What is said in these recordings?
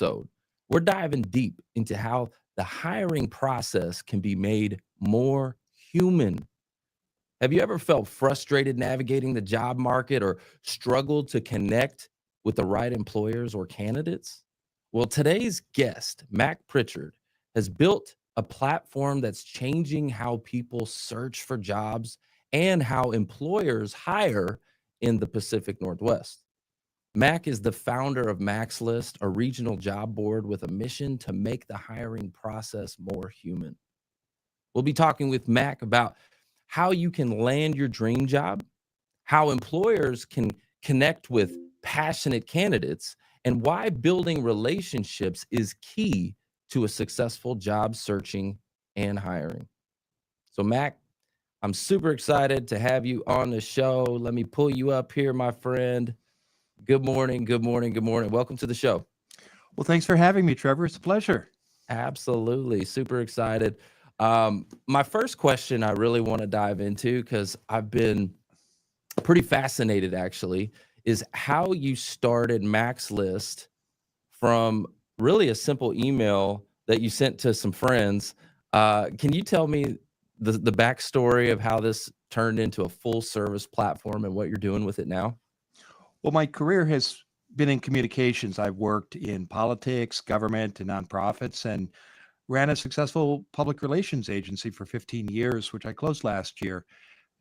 episode, we're diving deep into how the hiring process can be made more human. Have you ever felt frustrated navigating the job market or struggled to connect with the right employers or candidates? Well, today's guest, Mac Prichard, has built a platform that's changing how people search for jobs and how employers hire in the Pacific Northwest. Mac is the founder of Mac's List, a regional job board with a mission to make the hiring process more human. We'll be talking with Mac about how you can land your dream job, how employers can connect with passionate candidates, and why building relationships is key to a successful job searching and hiring. So, Mac, I'm super excited to have you on the show. Let me pull you up here, my friend. Good morning, good morning, good morning. Welcome to the show. Well, thanks for having me, Trevor. It's a pleasure. Absolutely. Super excited. My first question I really want to dive into, because I've been pretty fascinated actually, is how you started Mac's List from really a simple email that you sent to some friends. Can you tell me the backstory of how this turned into a full service platform and what you're doing with it now? Well, my career has been in communications. I've worked in politics, government, and nonprofits, and ran a successful public relations agency for 15 years, which I closed last year.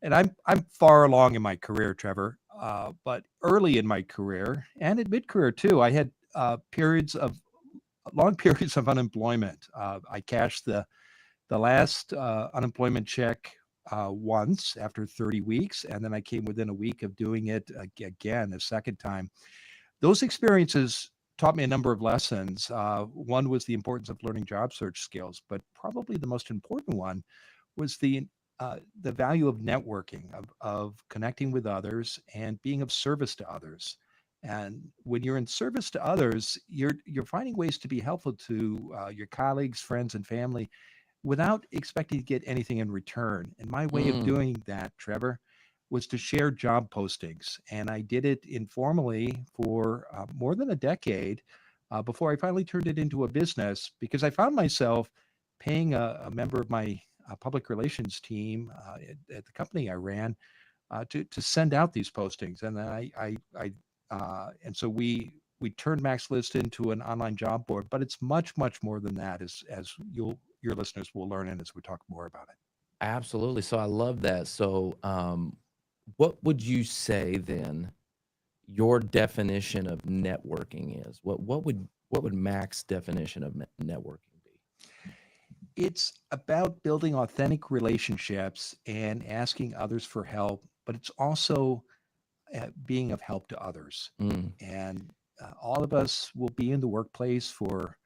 And I'm far along in my career, Trevor. But early in my career and in mid-career too, I had periods of long periods of unemployment. I cashed the last unemployment check once after 30 weeks, and then I came within a week of doing it again a second time. Those experiences taught me a number of lessons. One was the importance of learning job search skills, but probably the most important one was the value of networking, of connecting with others and being of service to others. And when you're in service to others, you're finding ways to be helpful to your colleagues, friends, and family without expecting to get anything in return. And my way of Mm, doing that, Trevor, was to share job postings. And I did it informally for more than a decade before I finally turned it into a business because I found myself paying a member of my public relations team at the company I ran to send out these postings. And then and so we turned Max List into an online job board, but it's much more than that, as your listeners will learn and as we talk more about it. absolutely. So I love that. So, what would you say then your definition of networking is? What would Mac's definition of networking be? It's about building authentic relationships and asking others for help, but it's also being of help to others. Mm, And all of us will be in the workplace for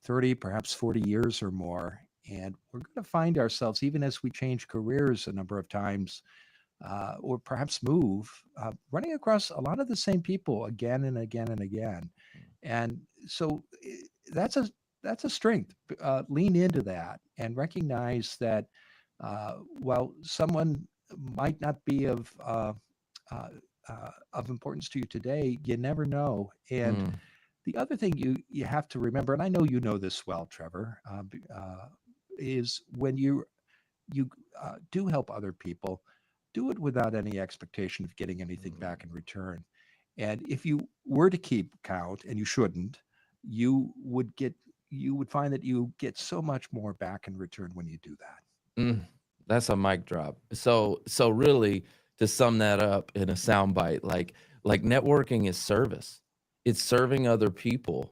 30, perhaps 40 years or more. And we're going to find ourselves, even as we change careers a number of times, or perhaps move, running across a lot of the same people again and again and again. And so that's a strength. Lean into that and recognize that while someone might not be uh, of importance to you today, you never know. And mm, the other thing you have to remember, and I know you know this well, Trevor, is when you do help other people, do it without any expectation of getting anything mm. back in return. And if you were to keep count, and you shouldn't, you would get you would find that you get so much more back in return when you do that. Mm, that's a mic drop. So really, to sum that up in a soundbite, like networking is service. It's serving other people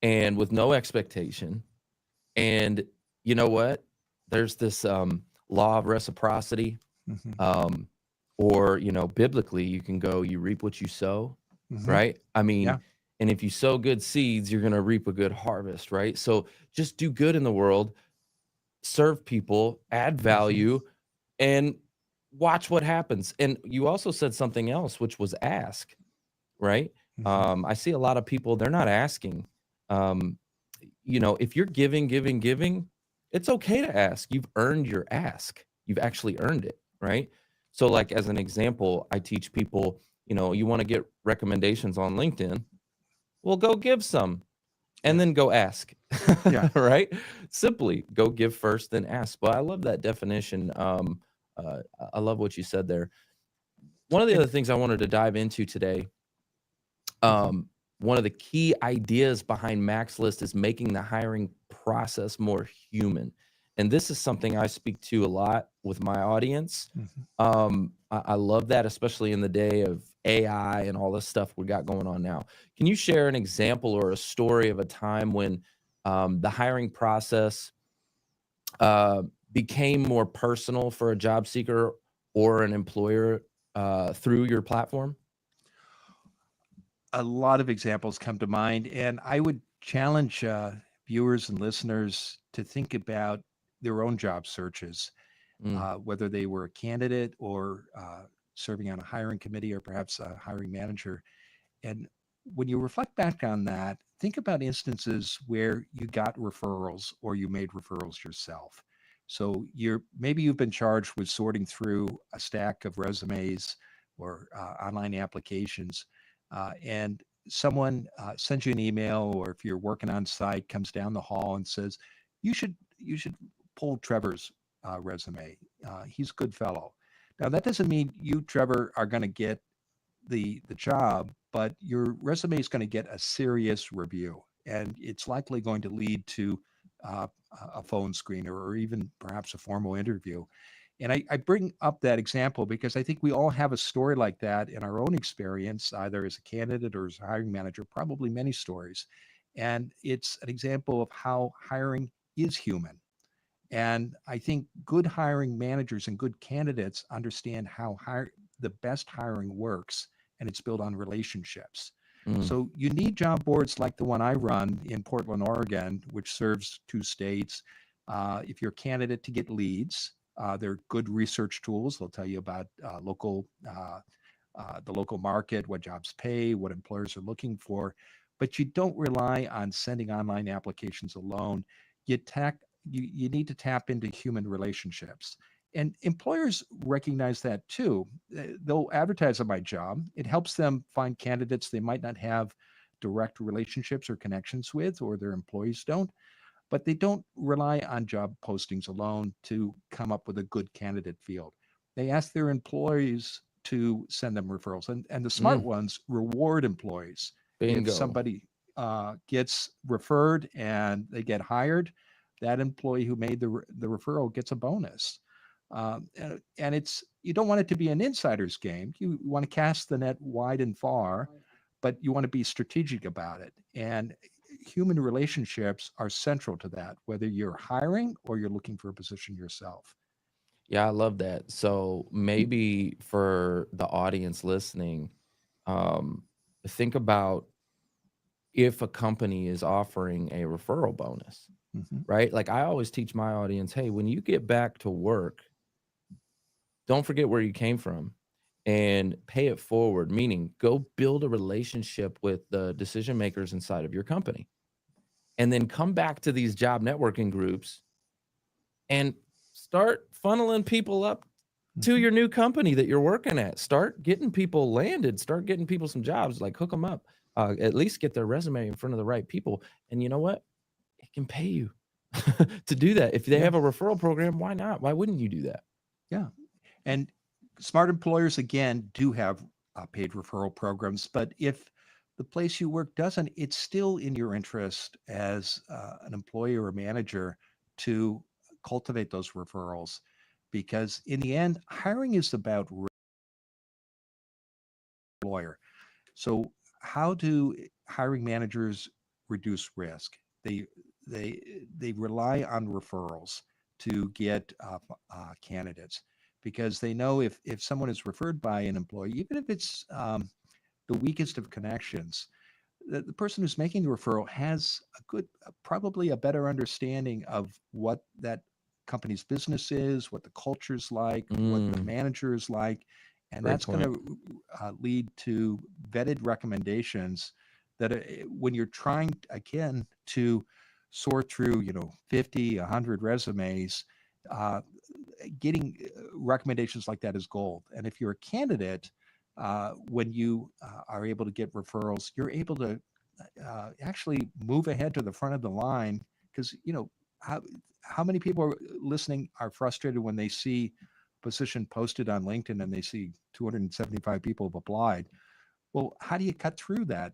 and with no expectation. And you know what? There's this law of reciprocity. Hmm. Um, or biblically, you can go, you reap what you sow, Hmm. right? I mean, Yeah. and if you sow good seeds, you're gonna reap a good harvest, right? So just do good in the world, serve people, add Hmm. value, and watch what happens. And you also said something else, which was ask, right? Hmm. I see a lot of people, they're not asking. Um, if you're giving, it's okay to ask. You've earned your ask. You've actually earned it, right? So, like as an example, I teach people, you want to get recommendations on LinkedIn. Well, go give some. and Yeah. then go ask. Yeah. Right? Simply go give first, then ask. But I love that definition. I love what you said there. One of the And other things I wanted to dive into today, mhm, one of the key ideas behind Mac's List is making the hiring process more human. And this is something I speak to a lot with my audience. mhm. I love that, especially in the day of AI and all this stuff we got going on now. Can you share an example or a story of a time when the hiring process uh, became more personal for a job seeker or an employer through your platform? A lot of examples come to mind, and I would challenge viewers and listeners to think about their own job searches, Mm, whether they were a candidate or serving on a hiring committee or perhaps a hiring manager. And when you reflect back on that, think about instances where you got referrals or you made referrals yourself. So maybe you've been charged with sorting through a stack of resumes or online applications, and someone sends you an email, or if you're working on site, comes down the hall and says, "You should pull Trevor's resume. He's a good fellow." Now that doesn't mean you, Trevor, are going to get the job, but your resume is going to get a serious review, and it's likely going to lead to uh, a phone screener or even perhaps a formal interview. And I bring up that example because I think we all have a story like that in our own experience, either as a candidate or as a hiring manager, probably many stories. And it's an example of how hiring is human. And I think good hiring managers and good candidates understand how the best hiring works, and it's built on relationships. mm, So you need job boards like the one I run in Portland, Oregon, which serves 2 states. If you're a candidate to get leads, they're good research tools. They'll tell you about the local market, what jobs pay, what employers are looking for. But you don't rely on sending online applications alone. You tack you need to tap into human relationships. And employers recognize that too. They'll advertise on my job. It helps them find candidates they might not have direct relationships or connections with, or their employees don't. But they don't rely on job postings alone to come up with a good candidate field. They ask their employees to send them referrals, and the smart mm, ones reward employees. If bingo. somebody gets referred and they get hired, that employee who made the referral gets a bonus. And it's you don't want it to be an insider's game. You want to cast the net wide and far, but you want to be strategic about it. And human relationships are central to that, whether you're hiring or you're looking for a position yourself. Yeah, I love that. So maybe for the audience listening, um, think about if a company is offering a referral bonus, Mhm. right? Like I always teach my audience, hey, when you get back to work, don't forget where you came from and pay it forward, meaning go build a relationship with the decision makers inside of your company. And then come back to these job networking groups and start funneling people up to Mhm. your new company that you're working at. Start getting people landed, start getting people some jobs, like hook them up. At least get their resume in front of the right people. And you know what? It can pay you to do that. If they Yeah, have a referral program, why not? Why wouldn't you do that? yeah. And smart employers, again, do have paid referral programs. But if the place you work doesn't, it's still in your interest as an employee or a manager to cultivate those referrals. Because in the end, hiring is about employer. So, how do hiring managers reduce risk? They they rely on referrals to get candidates because they know if someone is referred by an employee, even if it's the weakest of connections, the person who's making the referral has a good, probably a better understanding of what that company's business is, what the culture's like, what the Mm, manager is like, and great that's going point. to lead to vetted recommendations that when you're trying again to sort through 50 100 resumes, uh, getting recommendations like that is gold. And if you're a candidate, when you are able to get referrals, you're able to actually move ahead to the front of the line, because how how many people are listening are frustrated when they see position posted on LinkedIn and they see 275 people have applied. Well, how do you cut through that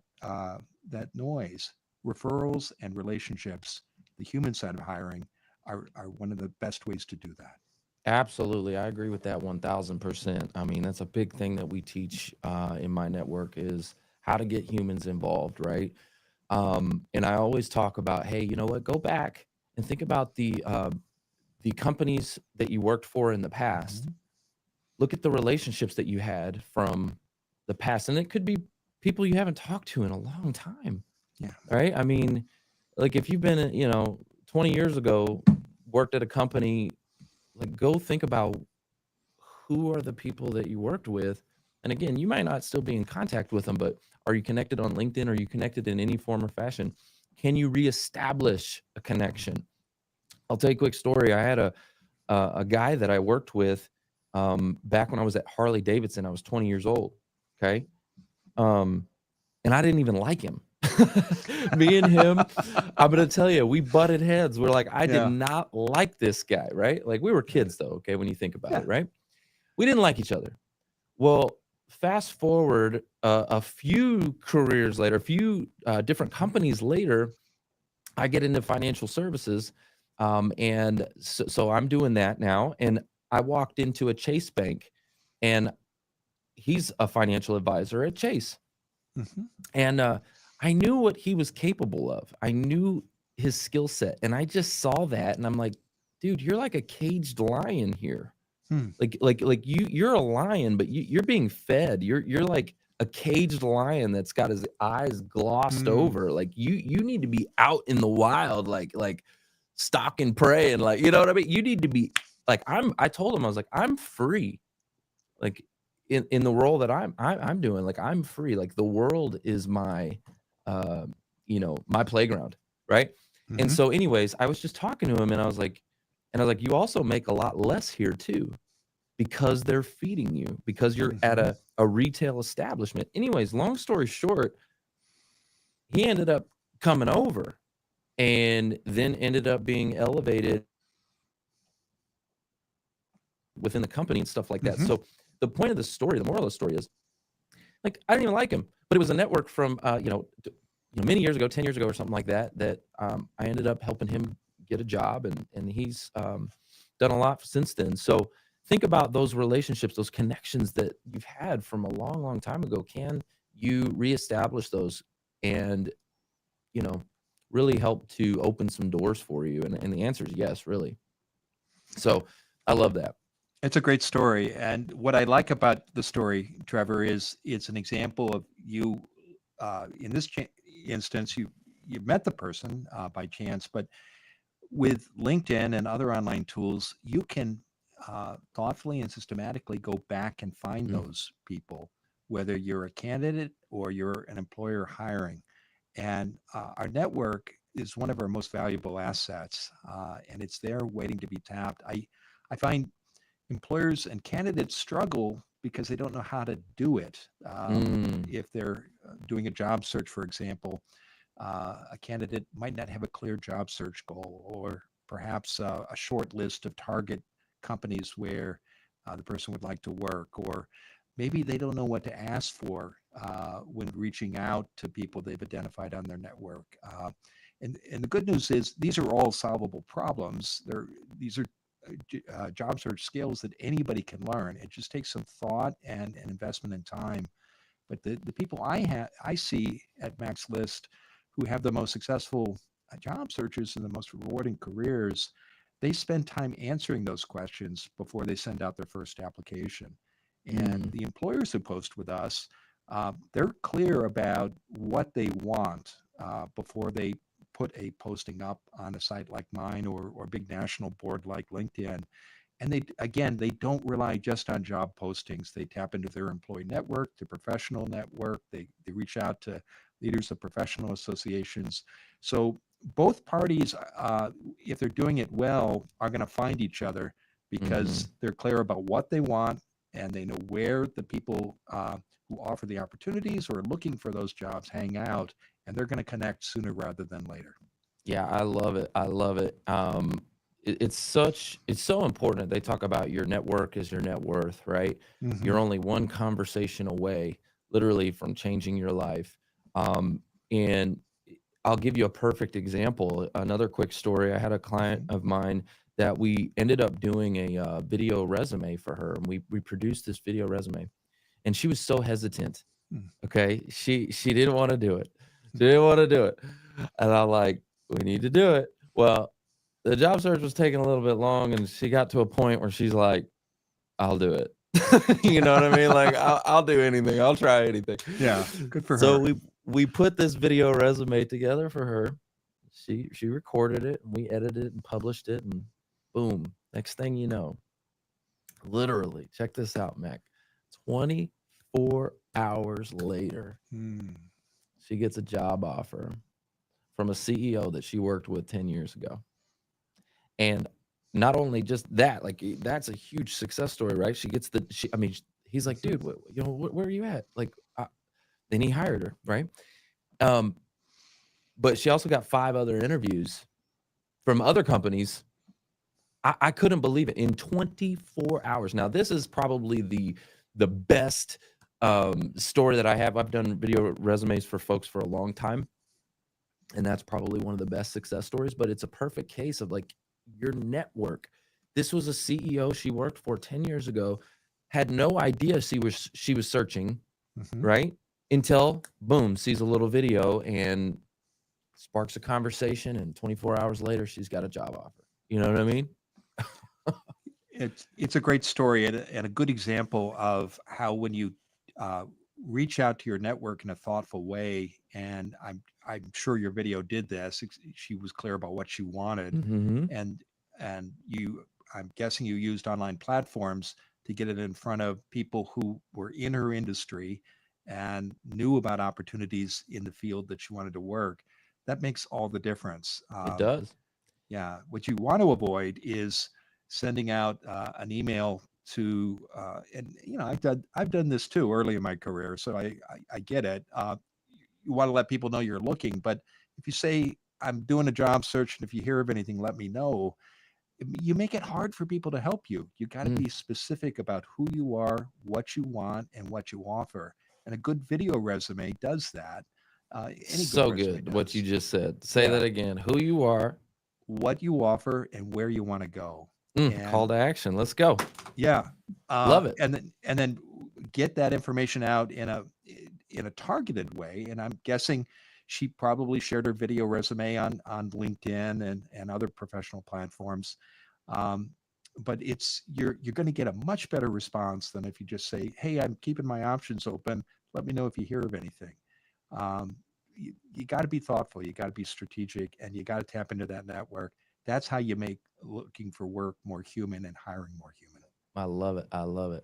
noise? Referrals and relationships, the human side of hiring, are one of the best ways to do that. Absolutely. I agree with that 1000%. I mean, that's a big thing that we teach in my network is how to get humans involved, right? And I always talk about, hey, you know what? Go back and think about the companies that you worked for in the past. Mhm. Look at the relationships that you had from the past, and it could be people you haven't talked to in a long time, Yeah. right? I mean, like if you've been, 20 years ago, worked at a company, like go think about who are the people that you worked with. And again, you might not still be in contact with them, but are you connected on LinkedIn? Are you connected in any form or fashion? Can you reestablish a connection? I'll tell you a quick story. I had a guy that I worked with back when I was at Harley Davidson. I was 20 years old. Okay. Um, and I didn't even like him. Me and him, I'm gonna tell you, we butted heads. We're like, I did Yeah. not like this guy, right? Like we were Yeah. kids though, okay, when you think about Yeah. it, right? We didn't like each other. Well, fast forward a few careers later, a few different companies later, I get into financial services, and so I'm doing that now. And I walked into a Chase bank, and he's a financial advisor at Chase, Mhm. and I knew what he was capable of. I knew his skill set, and I just saw that, and I'm like, dude, you're like a caged lion here. Hmm. Like you're a lion, but you're being fed. You're like a caged lion that's got his eyes glossed Mm. over. Like you need to be out in the wild, like stalking prey, and like you know what I mean. You need to be like I told him I was like I'm free, like in the role that I'm doing. Like I'm free. Like the world is my uh, my playground, right? And Mhm. so, anyways, I was just talking to him, and I was like, you also make a lot less here too because they're feeding you, because you're at Mhm. a retail establishment. Anyways, long story short, he ended up coming over and then ended up being elevated within the company and stuff like that. Mhm. So the point of the story, the moral of the story is like I didn't even like him, but it was a network from many years ago, 10 years ago or something like that, that I ended up helping him get a job, and he's done a lot since then. So think about those relationships, those connections that you've had from a long, long time ago. Can you reestablish those and, you know, really help to open some doors for you? And the answer is yes, really. So I love that. It's a great story. And what I like about the story, Trevor, is it's an example of you. In this instance, you met the person by chance, but with LinkedIn and other online tools, you can thoughtfully and systematically go back and find Mm, those people, whether you're a candidate or you're an employer hiring. And our network is one of our most valuable assets, and it's there waiting to be tapped. I find employers and candidates struggle because they don't know how to do it. mm, If they're doing a job search, for example, a candidate might not have a clear job search goal, or perhaps a short list of target companies where the person would like to work, or maybe they don't know what to ask for when reaching out to people they've identified on their network. And the good news is these are all solvable problems. These are job search skills that anybody can learn. It just takes some thought and investment in time. But the people I see at Max List who have the most successful job searches and the most rewarding careers, they spend time answering those questions before they send out their first application. And mm, the employers who post with us, they're clear about what they want before they put a posting up on a site like mine or a big national board like LinkedIn. And they don't rely just on job postings. They tap into their employee network, their professional network. They reach out to leaders of professional associations. So both parties, if they're doing it well, are going to find each other mm-hmm. because they're clear about what they want, and they know where the people who offer the opportunities or are looking for those jobs hang out, and they're going to connect sooner rather than later. Yeah, I love it. I love it. It's so important. They talk about your network is your net worth, right? Hmm. You're only one conversation away, literally, from changing your life. And I'll give you a perfect example. Another quick story. I had a client Hmm. of mine that we ended up doing a video resume for her, and we produced this video resume, and she was so hesitant. Okay, she didn't want to do it. She didn't want to do it, and I'm like, we need to do it. Well, the job search was taking a little bit long, and she got to a point where she's like, I'll do it. You know what I mean? Like, I'll do anything. I'll try anything. Yeah, good for So her. we put this video resume together for her. She recorded it, and we edited it and published it, and boom. Next thing you know, literally, check this out, Mac. 24 hours later, Mm. she gets a job offer from a CEO that she worked with 10 years ago. And not only just that, like that's a huge success story, right? She gets I mean, he's like, dude, where are you at? Like, then he hired her, right? Um, but she also got 5 other interviews from other companies. I couldn't believe it in 24 hours. Now, this is probably the best story that I have. I've done video resumes for folks for a long time, and that's probably one of the best success stories. But it's a perfect case of like your network. This was a CEO she worked for 10 years ago, had no idea she was searching, Hmm. right? Until boom, sees a little video and sparks a conversation, and 24 hours later, she's got a job offer. You know what I mean? It's a great story and a good example of how when you uh, reach out to your network in a thoughtful way, and I'm sure your video did this. She was clear about what she wanted, Mm-hmm. and you, I'm guessing you used online platforms to get it in front of people who were in her industry and knew about opportunities in the field that she wanted to work. That makes all the difference. It does. Yeah, what you want to avoid is sending out an email to, and I've done this too early in my career, so I get it. You want to let people know you're looking, but if you say I'm doing a job search, and if you hear of anything, let me know. You make it hard for people to help you. You got to Mm, be specific about who you are, what you want, and what you offer. And a good video resume does that. Any good so resume good what you does. just said. Say Yeah, that again. Who you are. what you offer and where you want to go. Call And to action. Let's go. yeah, Love it. and then get that information out in a targeted way. And I'm guessing she probably shared her video resume on LinkedIn and other professional platforms. Um, but you're going to get a much better response than if you just say, "Hey, I'm keeping my options open. Let me know if you hear of anything." Um, you got to be thoughtful. You got to be strategic, and you got to tap into that network. That's how you make looking for work more human and hiring more human. I love it. I love it.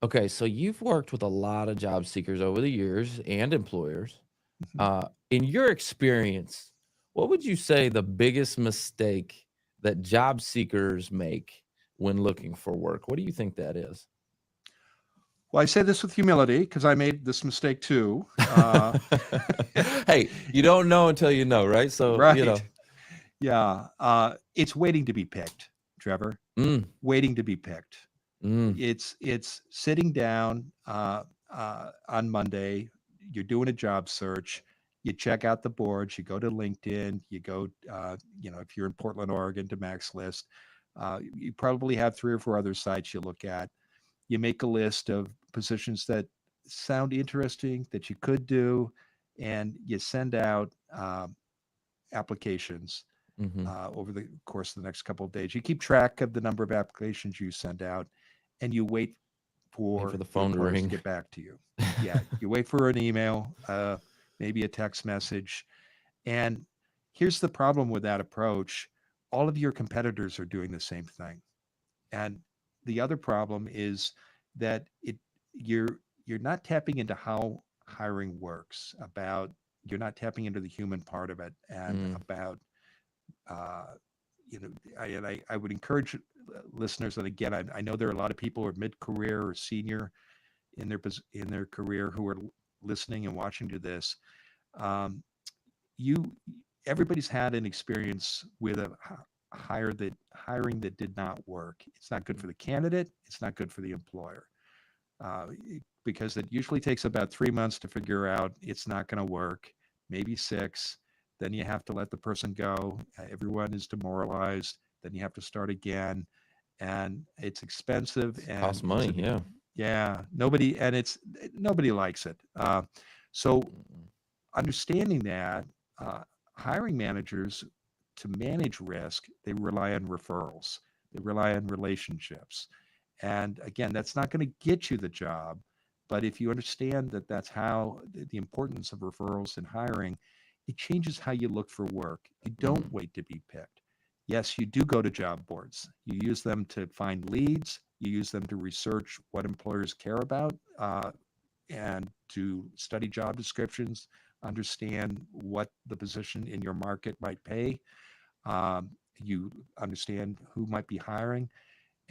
Okay, so you've worked with a lot of job seekers over the years and employers. Mhm. In your experience, what would you say the biggest mistake that job seekers make when looking for work? What do you think that is? Well, I say this with humility because I made this mistake too. Uh, Hey, you don't know until you know, right? So, right. Yeah. It's waiting to be picked, Trevor. mm, Waiting to be picked. mm, It's sitting down on Monday. You're doing a job search. You check out the boards. You go to LinkedIn. You go, if you're in Portland, Oregon, to Max List. You probably have 3 or 4 other sites you look at. You make a list of positions that sound interesting that you could do, and you send out applications hmm. over the course of the next couple of days. You keep track of the number of applications you send out, and you wait Wait for for the the phone to employers to ring. get back to you. Yeah, you wait for an email, maybe a text message. And here's the problem with that approach: all of your competitors are doing the same thing. And the other problem is that you're not tapping into how hiring works. About You're not tapping into the human part of it, and Mm, about uh, I would encourage listeners. And again, I know there are a lot of people who are mid-career or senior in their career who are listening and watching to this. Um, everybody's had an experience with a hiring that did not work. It's not good for the candidate. It's not good for the employer, because it usually takes about 3 months to figure out it's not going to work, maybe 6. Then you have to let the person go. Everyone is demoralized. Then you have to start again, and it's expensive and Cost money. Yeah. nobody likes it. So understanding that, hiring managers, to manage risk, they rely on referrals. They rely on relationships. And again, that's not going to get you the job. But if you understand that that's how the importance of referrals in hiring, it changes how you look for work. You don't wait to be picked. Yes, you do go to job boards. You use them to find leads. You use them to research what employers care about, and to study job descriptions, understand what the position in your market might pay. You understand who might be hiring.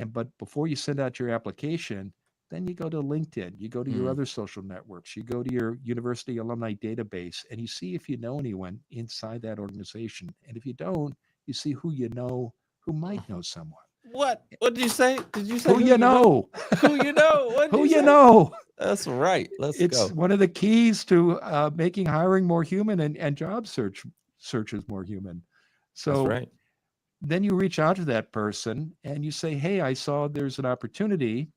But before you send out your application, then you go to LinkedIn, you go to your other social networks, you go to your university alumni database, and you see if you know anyone inside that organization. And if you don't, you see who you know who might know someone. What did you say? Did you say Who you know? Who you know? What did Who you you say? know? That's right. Let's It's go. one of the keys to making hiring more human, and job searches more human. That's So right. then you reach out to that person and you say, hey, I saw there's an opportunity.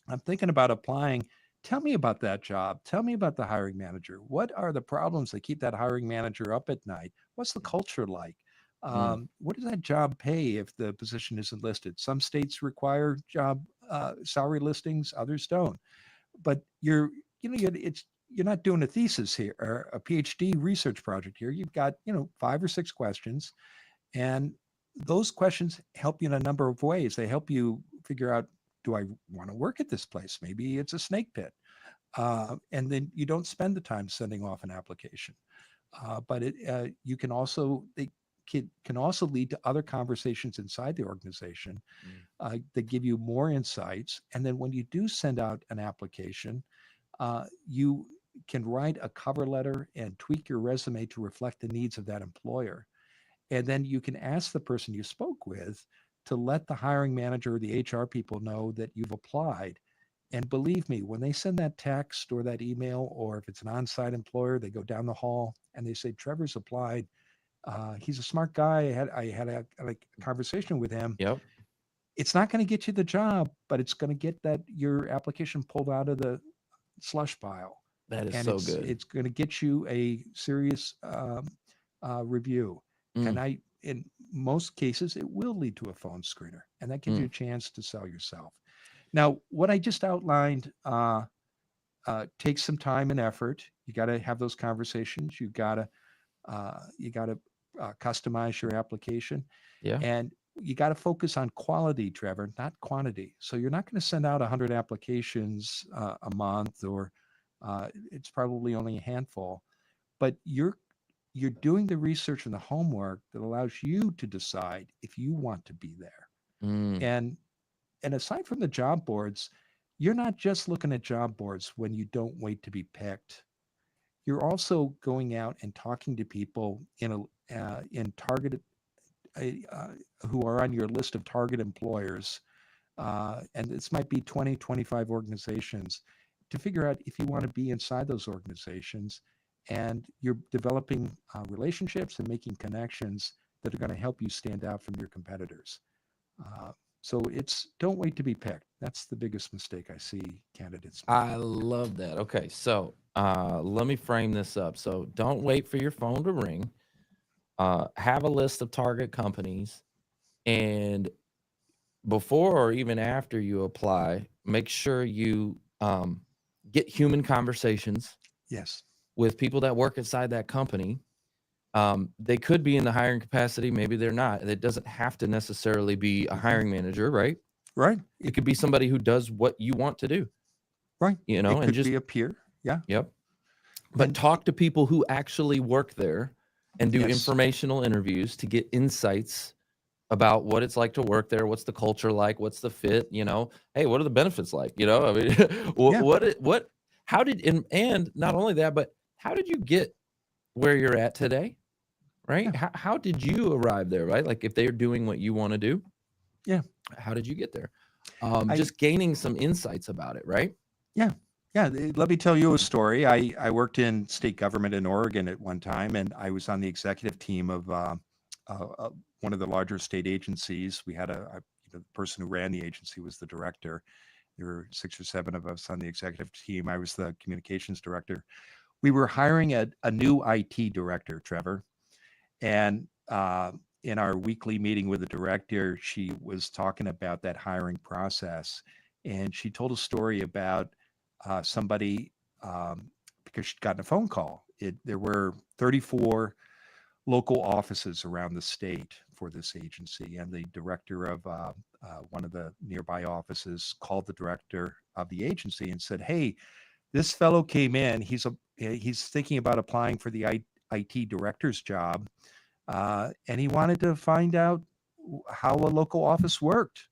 I'm thinking about applying. Tell me about that job. Tell me about the hiring manager. What are the problems that keep that hiring manager up at night? What's the culture like? Mm. What does that job pay if the position isn't listed? Some states require job salary listings, others don't. But you're not doing a thesis here or a PhD research project here. You've got 5 or 6 questions, and those questions help you in a number of ways. They help you figure out, do I want to work at this place? Maybe it's a snake pit. And then you don't spend the time sending off an application. But you can also, they can also lead to other conversations inside the organization that give you more insights. And then when you do send out an application, you can write a cover letter and tweak your resume to reflect the needs of that employer. And then you can ask the person you spoke with to let the hiring manager or the HR people know that you've applied. And believe me, when they send that text or that email, or if it's an on-site employer, they go down the hall and they say, Trevor's applied. He's a smart guy. I had a conversation with him. Yep. It's not going to get you the job, but it's going to get your application pulled out of the slush pile. That is And so good. it's going to get you a serious review. And in most cases, it will lead to a phone screener, and that gives you a chance to sell yourself. Now, what I just outlined takes some time and effort. You got to have those conversations. You got to customize your application, Yeah. and you got to focus on quality, Trevor, not quantity. So you're not going to send out 100 applications a month, or it's probably only a handful, but you're doing the research and the homework that allows you to decide if you want to be there. And aside from the job boards, you're not just looking at job boards when you don't wait to be picked. You're also going out and talking to people in targeted who are on your list of target employers. And this might be 20, 25 organizations, to figure out if you want to be inside those organizations. And you're developing relationships and making connections that are going to help you stand out from your competitors. So don't wait to be picked. That's the biggest mistake I see candidates make. I love that. Okay, so let me frame this up. So don't wait for your phone to ring. Have a list of target companies, and before or even after you apply, make sure you get human conversations Yes. with people that work inside that company. They could be in the hiring capacity, maybe they're not. It doesn't have to necessarily be a hiring manager, right? Right. It could be somebody who does what you want to do, Right. you know, It and could just be a peer. Yeah. Yep. But And talk to people who actually work there and do yes. informational interviews to get insights about what it's like to work there. What's the culture like? What's the fit? You know, hey, what are the benefits like? You know, I mean, Yeah. how did, and not only that, but how did you get where you're at today, right? Yeah. How did you arrive there, right? Like if they're doing what you want to do, Yeah. how did you get there? I Just gaining some insights about it, right? Yeah. Yeah. Let me tell you a story. I worked in state government in Oregon at one time, and I was on the executive team of one of the larger state agencies. We had the person who ran the agency was the director. There were 6 or 7 of us on the executive team. I was the communications director. We were hiring a new IT director, Trevor. And in our weekly meeting with the director, she was talking about that hiring process. And she told a story about somebody, because she'd gotten a phone call. There were 34 local offices around the state for this agency. And the director of one of the nearby offices called the director of the agency and said, "Hey, this fellow came in. He's thinking about applying for the IT director's job. And he wanted to find out how a local office worked,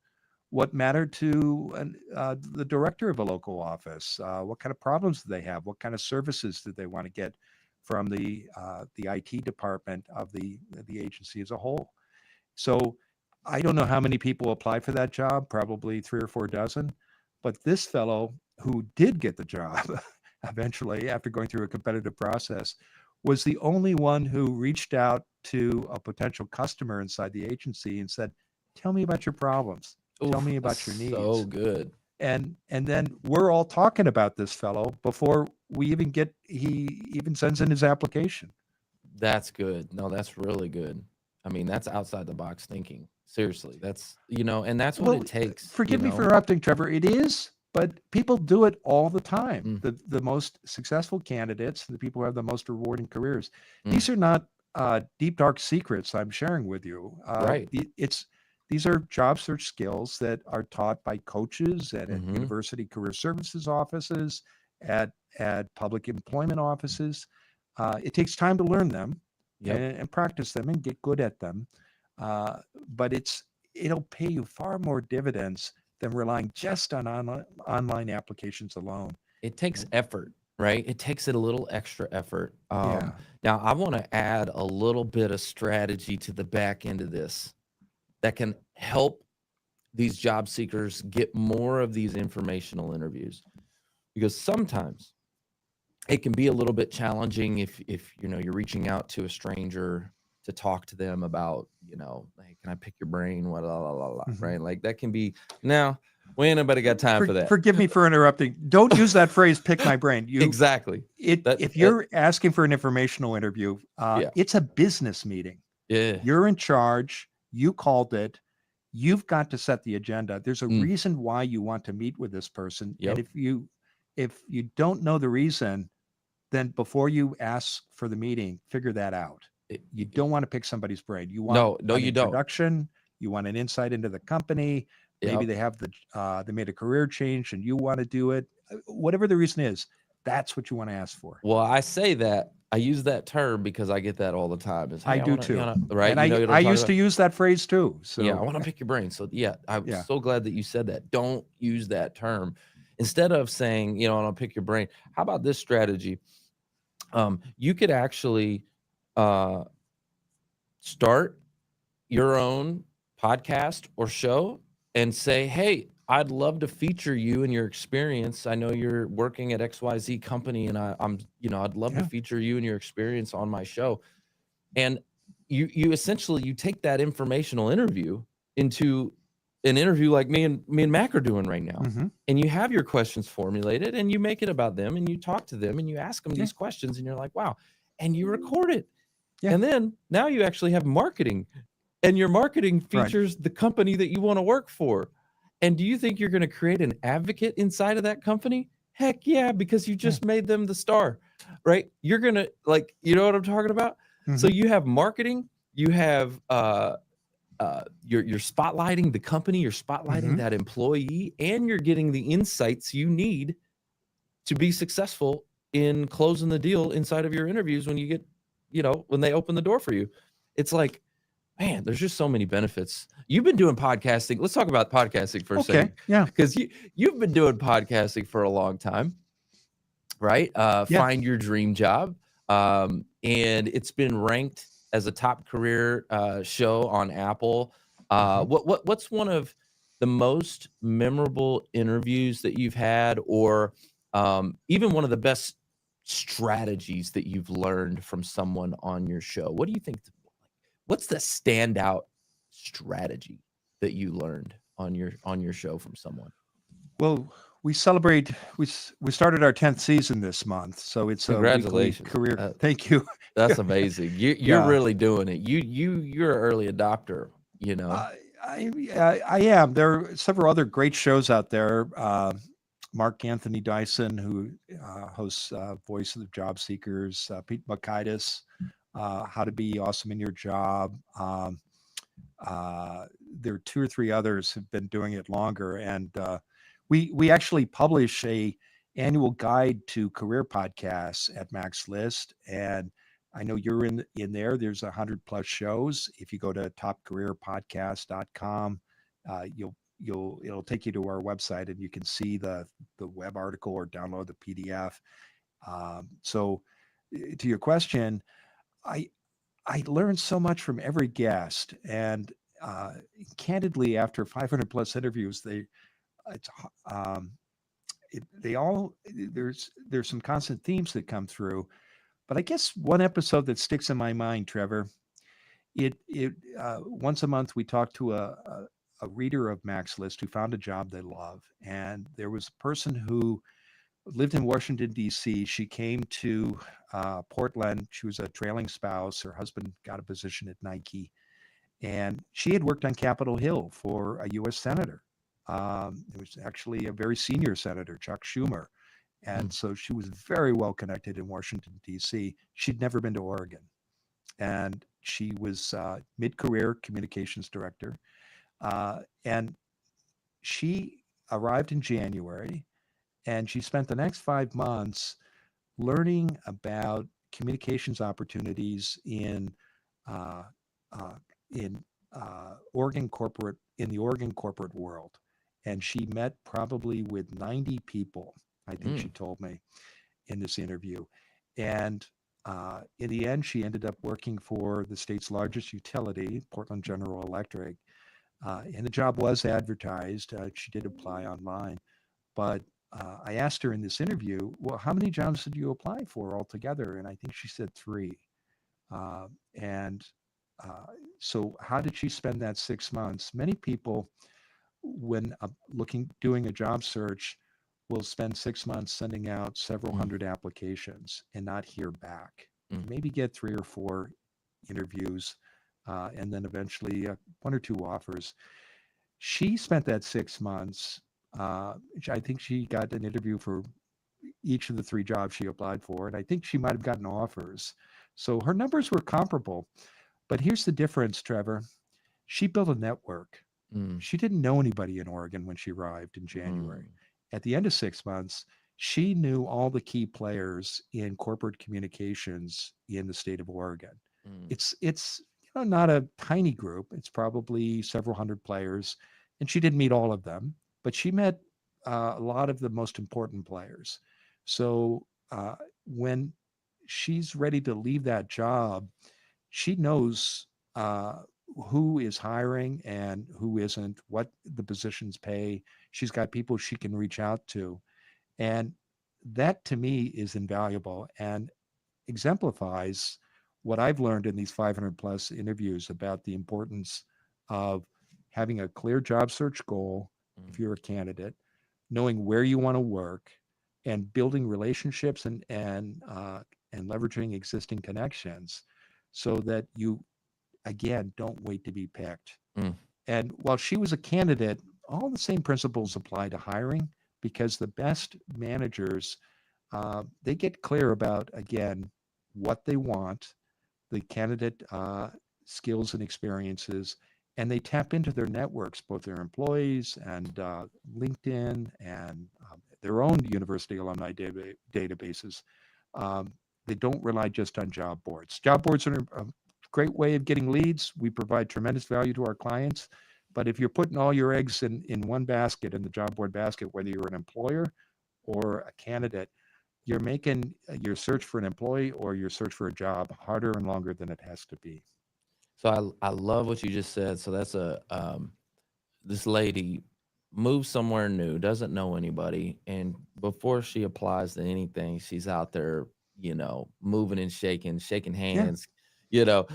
what mattered to the director of a local office, what kind of problems do they have, what kind of services did they want to get from the IT department of the agency as a whole." So I don't know how many people applied for that job, probably 3 or 4 dozen, but this fellow who did get the job eventually after going through a competitive process was the only one who reached out to a potential customer inside the agency and said, "Tell me about your problems. Tell me about your So needs." good. And then we're all talking about this fellow before we even he even sends in his application. That's good. No, that's really good. I mean, that's outside the box thinking. Seriously, that's, and that's what Well, it takes, forgive me for interrupting, Trevor. It is, but people do it all the time. Mm. The most successful candidates, the people who have the most rewarding careers, Mm. these are not deep, dark secrets I'm sharing with you. Right. These are job search skills that are taught by coaches at Mhm. university career services offices, at public employment offices. It takes time to learn them Yep. and practice them and get good at them. But it'll pay you far more dividends than relying just on online applications alone. It takes effort, right? It takes it a little extra effort. Yeah. Now, I want to add a little bit of strategy to the back end of this that can help these job seekers get more of these informational interviews, because sometimes it can be a little bit challenging if you're reaching out to a stranger to talk to them about, hey, can I pick your brain? What, la, la, la, la, Mhm. right? Like that can be, now, we ain't nobody got time for that. Forgive me for interrupting. Don't use that phrase, "pick my brain." Exactly. If you're asking for an informational interview, Yeah. it's a business meeting. Yeah. You're in charge. You called it. You've got to set the agenda. There's a reason why you want to meet with this person. Yep. And if you don't know the reason, then before you ask for the meeting, figure that out. You don't want to pick somebody's brain. You want no, you don't. introduction. You want an insight into the company. Maybe Yep. they have they made a career change and you want to do it. Whatever the reason is, that's what you want to ask for. Well, I say that, I use that term because I get that all the time. Is, hey, I do wanna, too. right? And I used to use that phrase too. So yeah, I want to pick your brain. So yeah, I'm Yeah. so glad that you said that. Don't use that term. Instead of saying, I want to pick your brain, how about this strategy? You could actually start your own podcast or show and say, hey, I'd love to feature you and your experience. I know you're working at XYZ company, and I'd love to feature you and your experience on my show. And you essentially take that informational interview into an interview like me and Mac are doing right now. Mhm. And you have your questions formulated and you make it about them and you talk to them and you ask them these questions and you're like, wow, and you record it. Yeah. And then now you actually have marketing, and your marketing features the company that you want to work for. And do you think you're going to create an advocate inside of that company? Heck yeah, because you just made them the star, right? You're going to, like, you know what I'm talking about? Mhm. So you have marketing, you have you're spotlighting the company, you're spotlighting that employee, and you're getting the insights you need to be successful in closing the deal inside of your interviews when you get, when they open the door for you. It's like, man, there's just so many benefits. You've been doing podcasting. Let's talk about podcasting for a second. Yeah. Because you've been doing podcasting for a long time, right? Find your dream job. and it's been ranked as a top career show on Apple. Mhm. What's one of the most memorable interviews that you've had, or even one of the best strategies that you've learned from someone on your show? What do you think? What's the standout strategy that you learned on your show from someone? Well, we celebrate. We started our 10th season this month, so it's a weekly Congratulations. career. Thank you. That's amazing. You're Yeah, really doing it. You're an early adopter, you know? I am. There are several other great shows out there. Mark Anthony Dyson, who hosts Voice of the Job Seekers, Pete Makaitis, How to Be Awesome in Your Job. There are two or three others who've been doing it longer, and we actually publish a annual guide to career podcasts at Max List, and I know you're in there. There's 100+ shows. If you go to topcareerpodcast.com, it'll take you to our website, and you can see the web article or download the PDF. So, to your question, I I learned so much from every guest, and uh, candidly, after 500+ interviews, it's um, they all there's some constant themes that come through. But I guess one episode that sticks in my mind, Trevor, it once a month we talk to a reader of Max List who found a job they love, and there was a person who lived in Washington D.C. She came to Portland. She was a trailing spouse. Her husband got a position at Nike, and she had worked on Capitol Hill for a U.S. senator. It was actually a very senior senator, Chuck Schumer. Mm, And so she was very well connected in Washington, D.C. She'd never been to Oregon. And she was mid career communications director. And she arrived in January, and she spent the next 5 months learning about communications opportunities uh, uh, in Oregon corporate in the Oregon corporate world, and she met probably with 90 people. I think she mm, told me in this interview, and in the end, she ended up working for the state's largest utility, Portland General Electric, and the job was advertised. She did apply online, but I asked her in this interview, well, how many jobs did you apply for altogether? And I think she said three. And uh, so, how did she spend that 6 months? Many people, when doing a job search, will spend 6 months sending out several mm, hundred applications and not hear back. mm, Maybe get 3 or 4 interviews, and then eventually 1 or 2 offers. She spent that 6 months. I think she got an interview for each of the 3 jobs she applied for, and I think she might have gotten offers. So her numbers were comparable. But here's the difference, Trevor. She built a network. mm, She didn't know anybody in Oregon when she arrived in January. mm, At the end of 6 months, she knew all the key players in corporate communications in the state of Oregon. mm, It's not a tiny group. It's probably several hundred players, and she didn't meet all of them, but she met a lot of the most important players. So when she's ready to leave that job, she knows who is hiring and who isn't, what the positions pay. She's got people she can reach out to. And that to me is invaluable and exemplifies what I've learned in these 500+ interviews about the importance of having a clear job search goal if mm, you're a candidate, knowing where you want to work, and building relationships and leveraging existing connections so that you again don't wait to be picked. mm, And while she was a candidate, all the same principles apply to hiring because the best managers they get clear about again what they want, the candidate skills and experiences, and they tap into their networks, both their employees and LinkedIn and their own university alumni databases. Um, they don't rely just on job boards. Job boards are a great way of getting leads. We provide tremendous value to our clients. But if you're putting all your eggs in one basket, in the job board basket, whether you're an employer or a candidate, you're making your search for an employee or your search for a job harder and longer than it has to be. So I love what you just said. So that's this lady moves somewhere new, doesn't know anybody, and before she applies to anything, she's out there, moving and shaking Yeah, hands,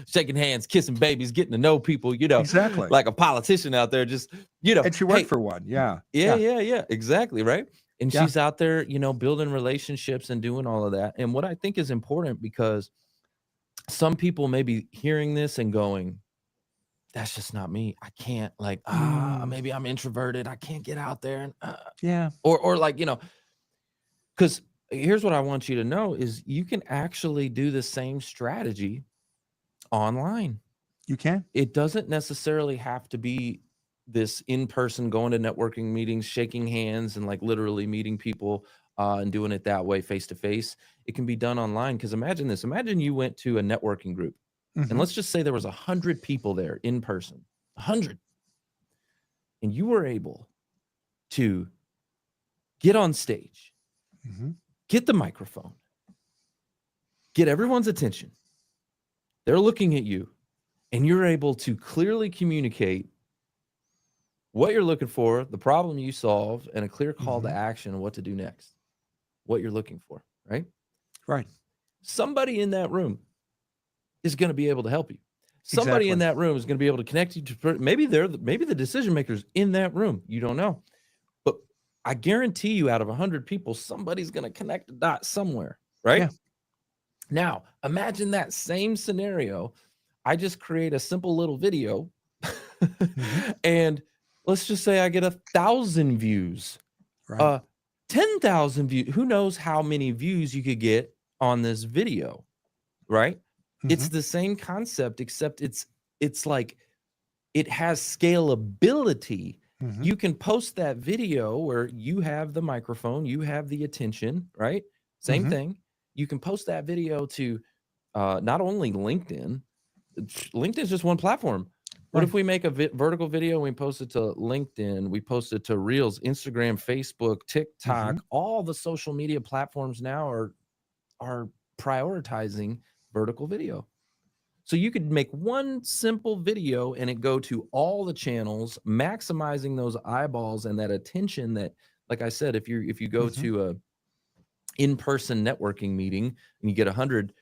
shaking hands, kissing babies, getting to know people, exactly. like a politician out there, just, And she worked hey, for one. Yeah. yeah, Yeah. yeah, yeah, exactly, right? And Yeah. she's out there, building relationships and doing all of that. And what I think is important, because some people may be hearing this and going, that's just not me. I can't, like, Mm, maybe I'm introverted. I can't get out there and yeah. or like, because here's what I want you to know is you can actually do the same strategy online. You can. It doesn't necessarily have to be this in-person, going to networking meetings, shaking hands, and like literally meeting people and doing it that way, face to face. It can be done online. Because imagine this: imagine you went to a networking group, and Hmm. let's just say there was 100 people there in person, 100, and you were able to get on stage, Hmm. get the microphone, get everyone's attention. They're looking at you, and you're able to clearly communicate what you're looking for, the problem you solve, and a clear call to Hmm. action on what to do next, what you're looking for, right? Right. Somebody in that room is going to be able to help you. Somebody in Exactly. that room is going to be able to connect you to, maybe maybe the decision makers in that room. You don't know, but I guarantee you, out of 100 people, somebody's going to connect the dots somewhere, right? Yeah. Now, imagine that same scenario. I just create a simple little video, Hmm. and let's just say I get 1,000 views, Right. uh, 10,000 views. Who knows how many views you could get on this video, right? Hmm. It's the same concept, except it's like it has scalability. Hmm. You can post that video where you have the microphone, you have the attention, right? Same Hmm. thing. You can post that video to not only LinkedIn. LinkedIn is just one platform. What Right. if we make a vertical video and we post it to LinkedIn, we post it to Reels, Instagram, Facebook, Hmm. TikTok? All the social media platforms now are prioritizing vertical video. So you could make one simple video and it go to all the channels, maximizing those eyeballs and that attention that, like I said, if you go Hmm. to a in-person networking meeting and you get 100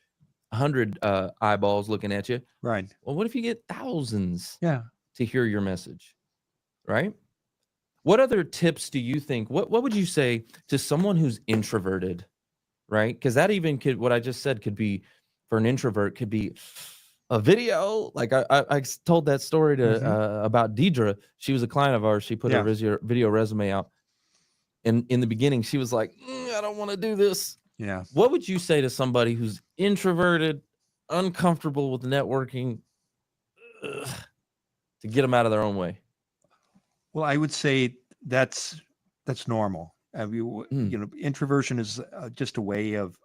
eyeballs looking at you, Right. well, what if you get thousands Yeah. to hear your message, right? What other tips do you think? What would you say to someone who's introverted, right? Because that even could, what I just said could be, for an introvert, could be a video. Like I told that story to Hmm. about Deidre. She was a client of ours. She put her Yeah. video resume out, and in the beginning, she was like, I don't want to do this. Yeah. What would you say to somebody who's introverted, uncomfortable with networking, ugh, to get them out of their own way? Well, I would say that's normal. Mm, Introversion is just a way of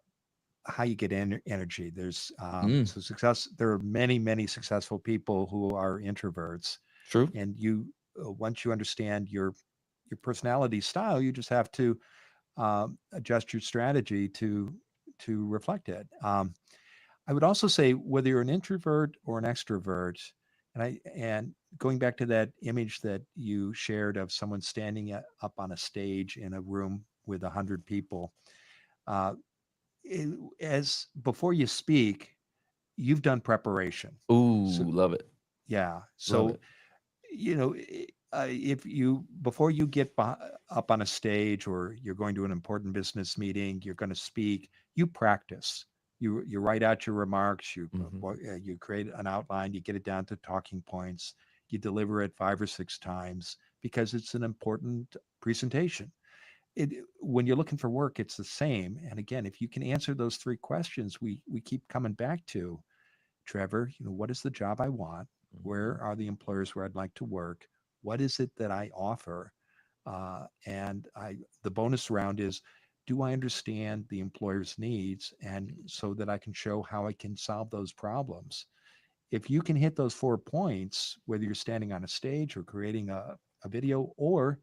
how you get energy. mm, So success. There are many, many successful people who are introverts, true. and once you understand your personality style, you just have to adjust your strategy to reflect it. I would also say whether you're an introvert or an extrovert, and going back to that image that you shared of someone standing up on a stage in a room with 100 people, uh, as before you speak, you've done preparation. So Ooh, love it. yeah, Love so it. if you before you get up on a stage or you're going to an important business meeting, you're going to speak, you practice. You write out your remarks, Hmm. you create an outline, you get it down to talking points, you deliver it 5 or 6 times because it's an important presentation. When you're looking for work, it's the same. And again, if you can answer those 3 questions we keep coming back to, Trevor, what is the job I want? Hmm. Where are the employers where I'd like to work? What is it that I offer? The bonus round is, do I understand the employer's needs? And so that I can show how I can solve those problems. If you can hit those 4 points, whether you're standing on a stage or creating a video or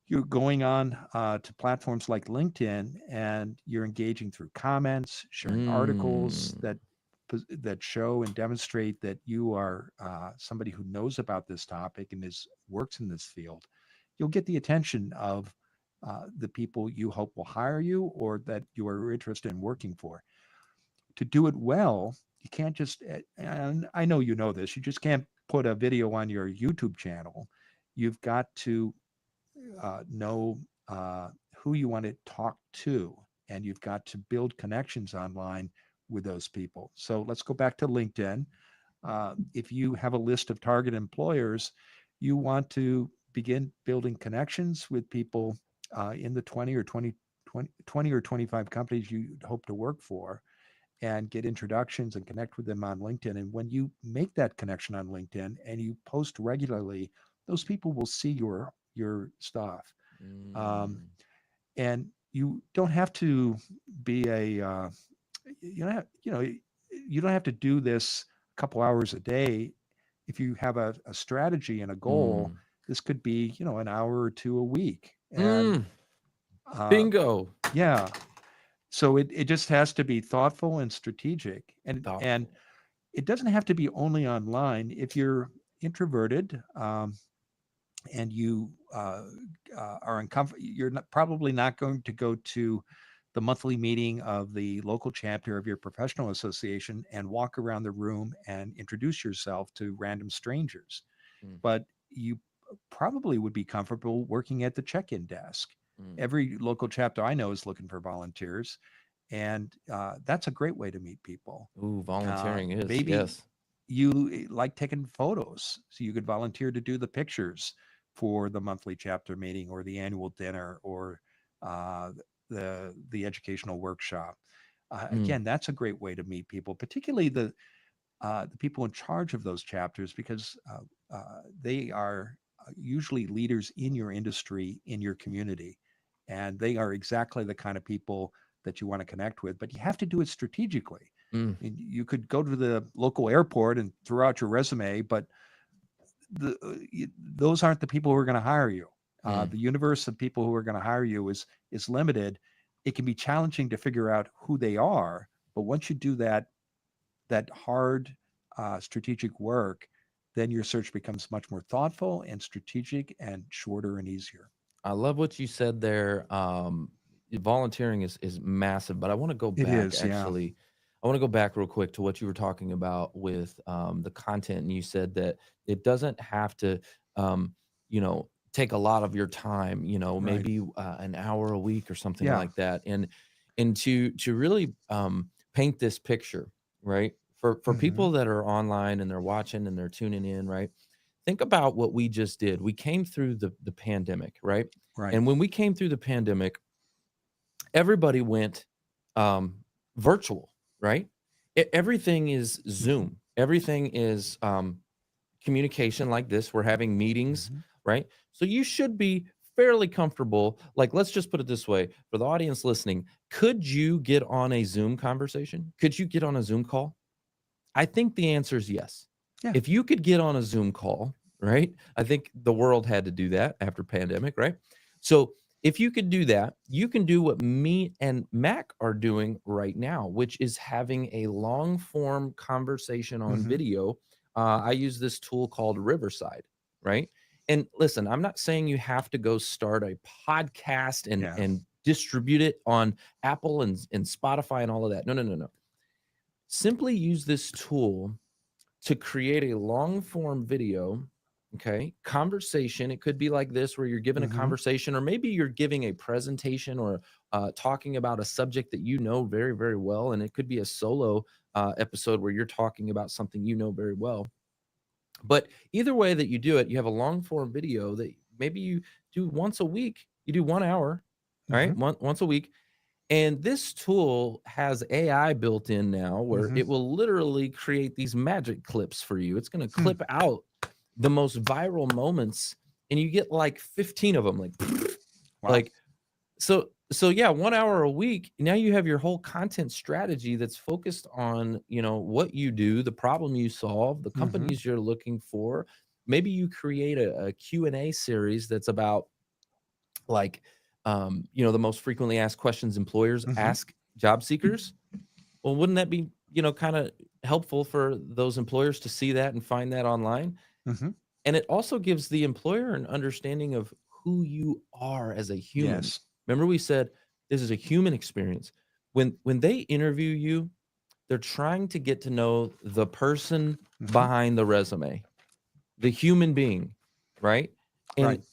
you're going on to platforms like LinkedIn, and you're engaging through comments, sharing articles Mm, that show and demonstrate that you are somebody who knows about this topic and is works in this field, you'll get the attention of the people you hope will hire you or that you are interested in working for. To do it well, you can't just, and I know you know this, you just can't put a video on your YouTube channel. You've got to know who you want to talk to, and you've got to build connections online with those people. So let's go back to LinkedIn. If you have a list of target employers, you want to begin building connections with people in the 20 or 25 companies you hope to work for, and get introductions and connect with them on LinkedIn. And when you make that connection on LinkedIn and you post regularly, those people will see your stuff. Um, mm. and you don't have to be a you don't have, you don't have to do this a couple hours a day. If you have a strategy and a goal, Mm. this could be, an hour or two a week. And Mm. uh, Bingo. yeah, so it just has to be thoughtful and strategic, and Thoughtful. it doesn't have to be only online. If you're introverted, and you are uncomfortable, you're probably not going to go to the monthly meeting of the local chapter of your professional association and walk around the room and introduce yourself to random strangers. Mm, But you probably would be comfortable working at the check-in desk. mm. Every local chapter I know is looking for volunteers, and that's a great way to meet people. Ooh, volunteering is, Maybe yes. you like taking photos, so you could volunteer to do the pictures for the monthly chapter meeting or the annual dinner or uh, the educational workshop. Mm, Again, that's a great way to meet people, particularly the people in charge of those chapters, because they are usually leaders in your industry, in your community, and they are exactly the kind of people that you want to connect with. But you have to do it strategically. mm, I mean, you could go to the local airport and throw out your resume, but those aren't the people who are going to hire you. mm. The universe of people who are going to hire you is limited. It can be challenging to figure out who they are, but once you do that hard strategic work, then your search becomes much more thoughtful and strategic and shorter and easier. I love what you said there. Volunteering is massive, but I want to go It back is, yeah. actually. I want to go back real quick to what you were talking about with the content, and you said that it doesn't have to, take a lot of your time. Right. Maybe an hour a week or something Yeah. like that, and to really paint this picture, right? For Hmm. people that are online and they're watching and they're tuning in, right? Think about what we just did. We came through the pandemic, right? Right. And when we came through the pandemic, everybody went virtual, right? Everything is Hmm. Zoom. Everything is communication like this. We're having meetings, Hmm. right? So you should be fairly comfortable. Like, let's just put it this way for the audience listening: could you get on a Zoom conversation? Could you get on a Zoom call? I think the answer is yes. Yeah. If you could get on a Zoom call, right? I think the world had to do that after pandemic, right? So if you could do that, you can do what me and Mac are doing right now, which is having a long form conversation on Hmm. video. I use this tool called Riverside, right? And listen, I'm not saying you have to go start a podcast and Yeah. and distribute it on Apple and Spotify and all of that. No, no, no, no. Simply use this tool to create a long form video, okay, conversation. It could be like this, where you're giving a Hmm. conversation, or maybe you're giving a presentation, or talking about a subject that you know very, very well. And it could be a solo episode where you're talking about something you know very well. But either way that you do it, you have a long form video that maybe you do once a week. You do 1 hour, all right, Hmm. once a week, and this tool has AI built in now where Hmm. it will literally create these magic clips for you. It's going to Hmm. clip out the most viral moments, and you get like 15 of them, like Wow. like so yeah, 1 hour a week. Now you have your whole content strategy that's focused on, what you do, the problem you solve, the Hmm. companies you're looking for. Maybe you create a Q&A series that's about like, the most frequently asked questions employers Hmm. ask job seekers. Well, wouldn't that be, kind of helpful for those employers to see that and find that online? Hmm. And it also gives the employer an understanding of who you are as a human. Yes. Remember we said this is a human experience. When they interview you, they're trying to get to know the person Hmm. behind the resume, the human being, right? And Right.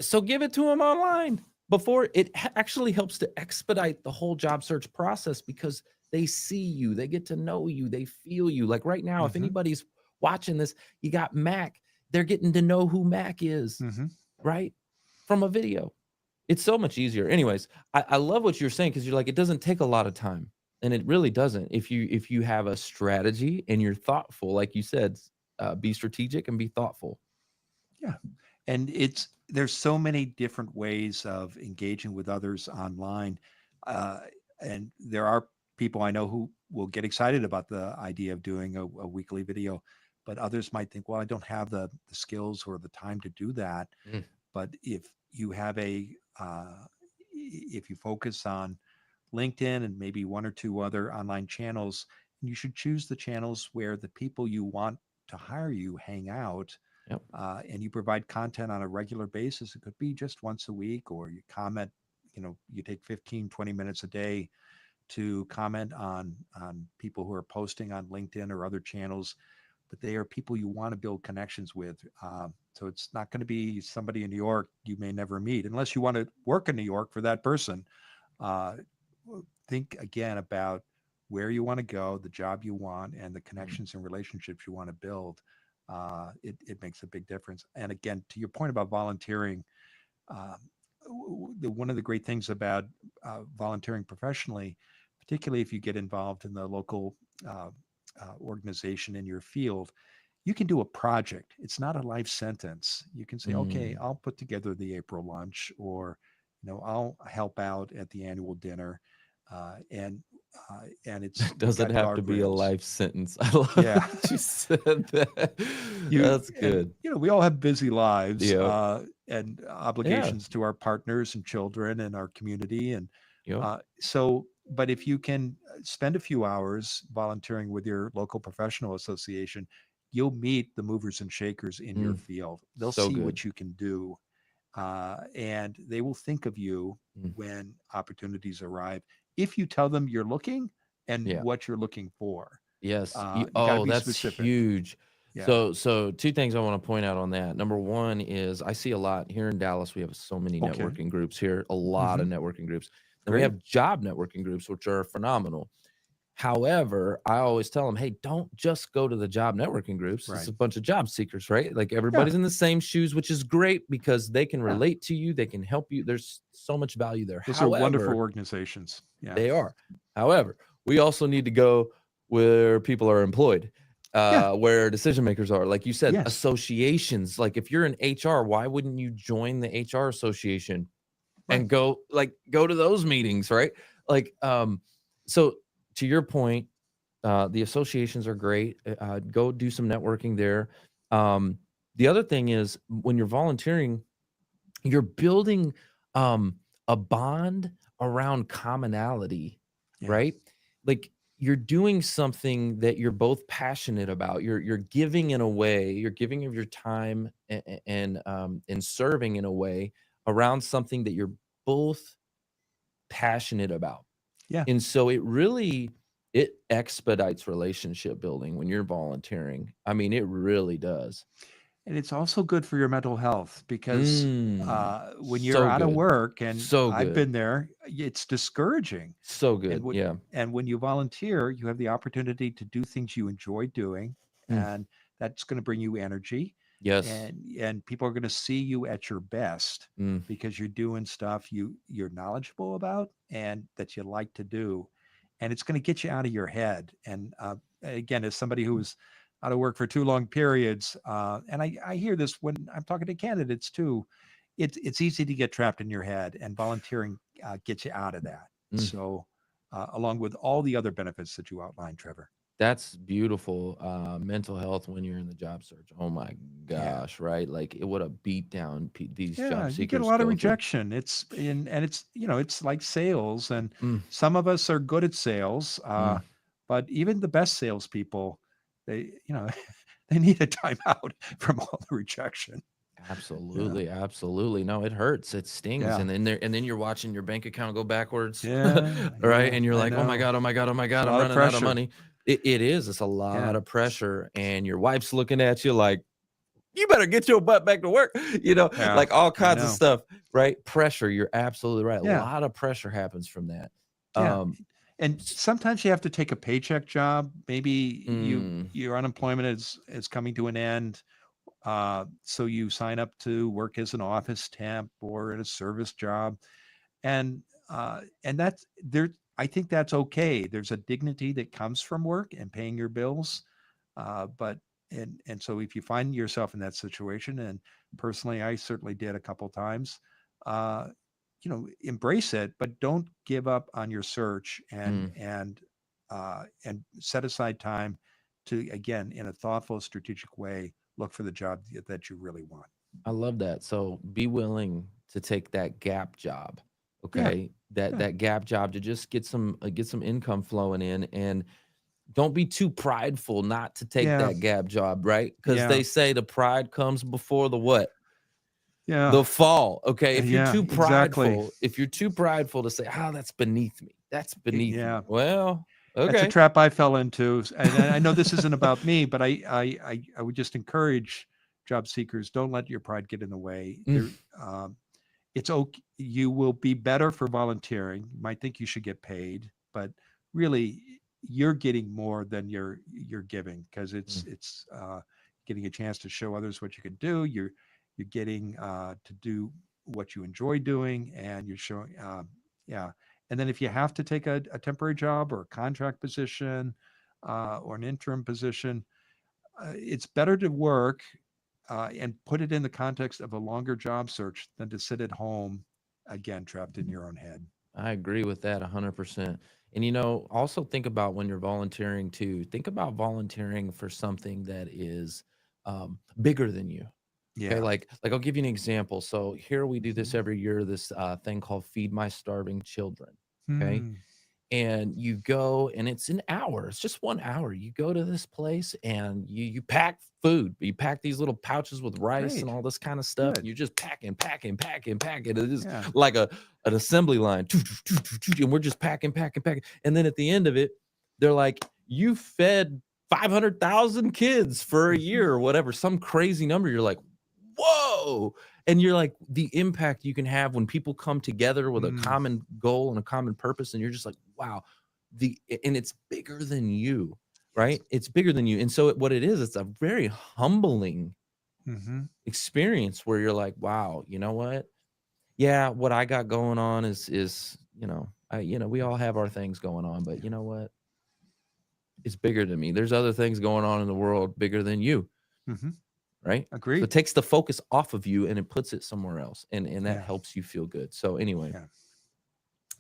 so give it to them online before it actually helps to expedite the whole job search process because they see you, they get to know you, they feel you. Like right now, if Hmm. anybody's watching this, you got Mac, they're getting to know who Mac is, Hmm. right? From a video. It's so much easier. Anyways, I love what you're saying because you're like, it doesn't take a lot of time. And it really doesn't. If you have a strategy and you're thoughtful, like you said, be strategic and be thoughtful. Yeah. And there's so many different ways of engaging with others online. Uh, and there are people I know who will get excited about the idea of doing a weekly video, but others might think, well, I don't have the skills or the time to do that. Mm, But if you focus on LinkedIn and maybe one or two other online channels, you should choose the channels where the people you want to hire you hang out, yep. and you provide content on a regular basis. It could be just once a week, or you comment, you take 15, 20 minutes a day to comment on people who are posting on LinkedIn or other channels, but they are people you want to build connections with. So it's not going to be somebody in New York you may never meet unless you want to work in New York for that person. Uh, think again about where you want to go, the job you want, and the Mm, connections and relationships you want to build. It makes a big difference. And again, to your point about volunteering, um, one of the great things about volunteering professionally, particularly if you get involved in the local uh, organization in your field, you can do a project. It's not a life sentence. You can say, okay, mm. I'll put together the April lunch, or I'll help out at the annual dinner, and we've Doesn't got have to be a guardrails. life sentence. I love Yeah. that you said that. you That's and good. we all have busy lives, Yep. and Yeah. obligations to our partners and children and our community, and Yep. but if you can spend a few hours volunteering with your local professional association, you'll meet the movers and shakers in your Mm, field. They'll so see good. what you can do, and they will think of you Mm, when opportunities arrive, if you tell them you're looking and yeah. what you're looking for. Yes. You got to Oh, be that's specific. huge. Yeah. So two things I want to point out on that. Number one is I see a lot here in Dallas. We have so many Okay. networking groups here, a lot Hmm. of networking groups. Then we Great. have job networking groups, which are phenomenal. However, I always tell them, hey, don't just go to the job networking groups. It's Right. a bunch of job seekers, right? Like Yeah. everybody's in the same shoes, which is great because they can Yeah. relate to you, they can help you. There's so much value there. Those are wonderful However, organizations. Yeah. they are. However, we also need to go where people are employed, Yeah. where decision makers are. Like you said, Yes. associations. Like if you're in HR, why wouldn't you join the HR association Right. and go to those meetings, right? Like, so to your point, the associations are great. Go do some networking there. Um, the other thing is when you're volunteering, you're building a bond around commonality, Yeah. right? Like you're doing something that you're both passionate about. You're giving in a way. You're giving of your time and serving in a way around something that you're both passionate about. Yeah. And so it expedites relationship building when you're volunteering. I mean, it really does. And it's also good for your mental health because Mm, when you're so out of good. work, and So I've good. been there, it's discouraging. So And good. Yeah. when you volunteer, you have the opportunity to do things you enjoy doing, Mm, and that's going to bring you energy, yes. and people are going to see you at your best Mm, because you're doing stuff you're knowledgeable about and that you like to do, and it's going to get you out of your head. And again, as somebody who was out of work for too long periods, and I hear this when I'm talking to candidates too, it's easy to get trapped in your head, and volunteering gets you out of that. mm. So, along with all the other benefits that you outlined, Trevor. That's beautiful. Mental health when you're in the job search. Oh my Yeah. gosh, right? Like what a beat down these Yeah, job you get a seekers lot of go through. rejection. And it's, it's like sales, and Mm, some of us are good at sales, mm. but even the best salespeople, they, they need a timeout from all the rejection. Yeah, Absolutely, absolutely. No, it hurts. It stings. yeah, And then you're watching your bank account go backwards, yeah, right? yeah. And you're I like, "Oh my know. god, oh my god, oh my It's a god, I'm lot of running out of pressure. money." It is. It's a lot Yeah, of pressure and your wife's looking at you like, "You better get your butt back to work." yeah. Like all I kinds of know. stuff, right? Pressure, you're absolutely right. A Yeah, lot of pressure happens from that. yeah. Um, And s sometimes you have to take a paycheck job. Maybe mm, your unemployment is coming to an end. So you sign up to work as an office temp or in a service job, and that's there. I think that's okay. There's a dignity that comes from work and paying your bills. But and so if you find yourself in that situation, and personally, I certainly did a couple times, uh, embrace it, but don't give up on your search, mm. and set aside time to, again, in a thoughtful, strategic way, look for the job that you really want. I love that. So be willing to take that gap job, Yeah, okay? That yeah, that gap job to just get some income flowing in, and don't be too prideful not to take yeah, that gap job, right? Because yeah, they say the pride comes before the what? yeah, The fall. Okay. yeah, exactly. If you're too prideful to say, "Oh, that's beneath me. That's beneath me." Yeah, Well, that's a okay. trap I fell into, and I know this isn't about me, but I would just encourage job seekers: don't let your pride get in the way. Mm, It's okay. You will be better for volunteering. You might think you should get paid, but really, you're getting more than you're giving, because mm. it's getting a chance to show others what you can do. You're getting to do what you enjoy doing, and you're showing. Yeah, and then if you have to take a temporary job or a contract position, or an interim position, it's better to work, and put it in the context of a longer job search than to sit at home, again, trapped in your own head. I agree with that 100%. And also think about when you're volunteering too. Think about volunteering for something that is bigger than you. Okay, Yeah. I'll give you an example. So here we do this Mhm. every year. This thing called Feed My Starving Children. Okay, Hmm. and you go and it's an hour. It's just 1 hour. You go to this place and you pack food. You pack these little pouches with rice and Great. all this kind of stuff. And Good. you're just packing, packing, packing, packing. It is Yeah. like an assembly line. And we're just packing, packing, packing. And then at the end of it, they're like, you fed 500,000 kids for a Mhm. year or whatever, some crazy number. You're like, whoa. And you're like, the impact you can have when people come together with a Mm. common goal and a common purpose, and you're just like, wow, and it's bigger than you, right? It's bigger than you. And so what it is, it's a very humbling Mhm. experience where you're like, wow, you know what? Yeah, what I got going on is, we all have our things going on, but Yeah. you know what? It's bigger than me. There's other things going on in the world bigger than you, Mhm. right? So it Agreed. takes the focus off of you and it puts it somewhere else, and that Yeah. helps you feel good. So anyway, Yeah.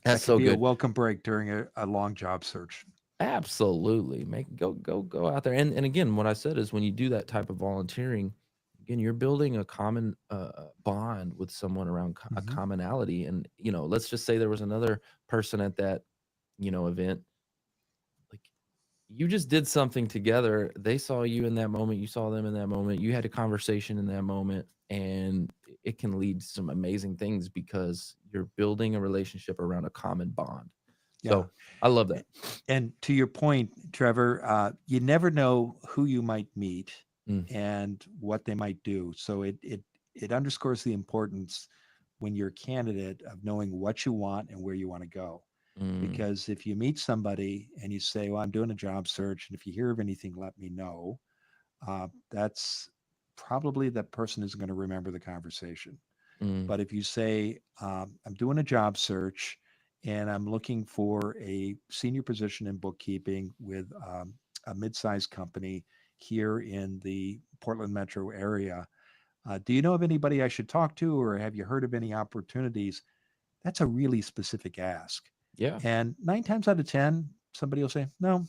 that's That could so be a good. welcome break during a long job search. Absolutely. Make go out there. And again, what I said is when you do that type of volunteering, again, you're building a common bond with someone around a Mhm. commonality. And let's just say there was another person at that event. Like you just did something together. They saw you in that moment. You saw them in that moment. You had a conversation in that moment, and it can lead to some amazing things because you're building a relationship around a common bond. Yeah. So I love that. A- And to your point, Trevor, you never know who you might meet Mm, and what they might do. So it underscores the importance, when you're a candidate, of knowing what you want and where you want to go. mm, Because if you meet somebody and you say, "Well, I'm doing a job search, and if you hear of anything, let me know," that's probably that person isn't going to remember the conversation. mm, But if you say, "I'm doing a job search and I'm looking for a senior position in bookkeeping with a mid-sized company here in the Portland metro area. Do you know of anybody I should talk to, or have you heard of any opportunities?" That's a really specific ask. yeah. And nine times out of 10, somebody will say, "No,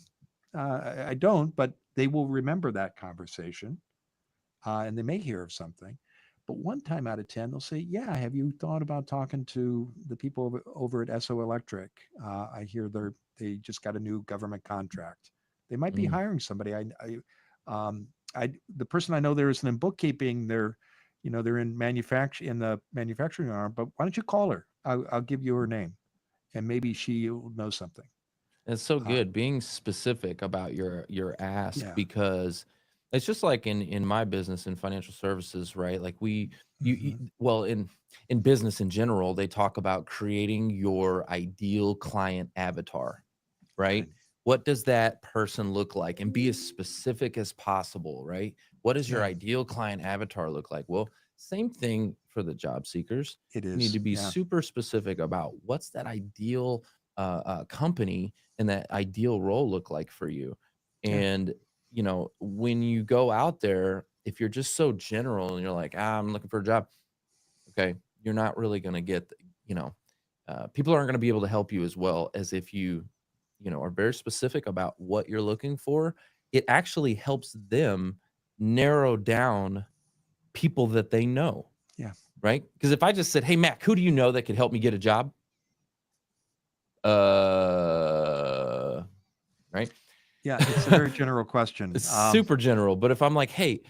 I don't, but they will remember that conversation, and they may hear of something. But one time out of 10, they'll say, "Yeah, have you thought about talking to the people over at SO Electric? I hear they just got a new government contract. They might be Mm. hiring somebody. The person I know there isn't in bookkeeping. They're in in the manufacturing arm. But why don't you call her? I'll give you her name, and maybe she will know something." It's so Uh, good being specific about your ask, yeah. because it's just like in my business in financial services, right? Like Hmm. well, in business in general, they talk about creating your ideal client avatar, right? Right. What does that person look like? And be as specific as possible, right? What does your Yeah. ideal client avatar look like? Well, same thing for the job seekers. It You need is. to be Yeah. super specific about what's that ideal company and that ideal role look like for you. Yeah. And, when you go out there, if you're just so general and you're like, I'm looking for a job, okay, you're not really going to get, people aren't going to be able to help you as well as if you are very specific about what you're looking for. It actually helps them narrow down people that they know, Yeah. right? Because if I just said, "Hey, Mac, who do you know that could help me get a job?" Uh, right? Yeah. It's a very general question. It's super general. But if I'm like, "Hey,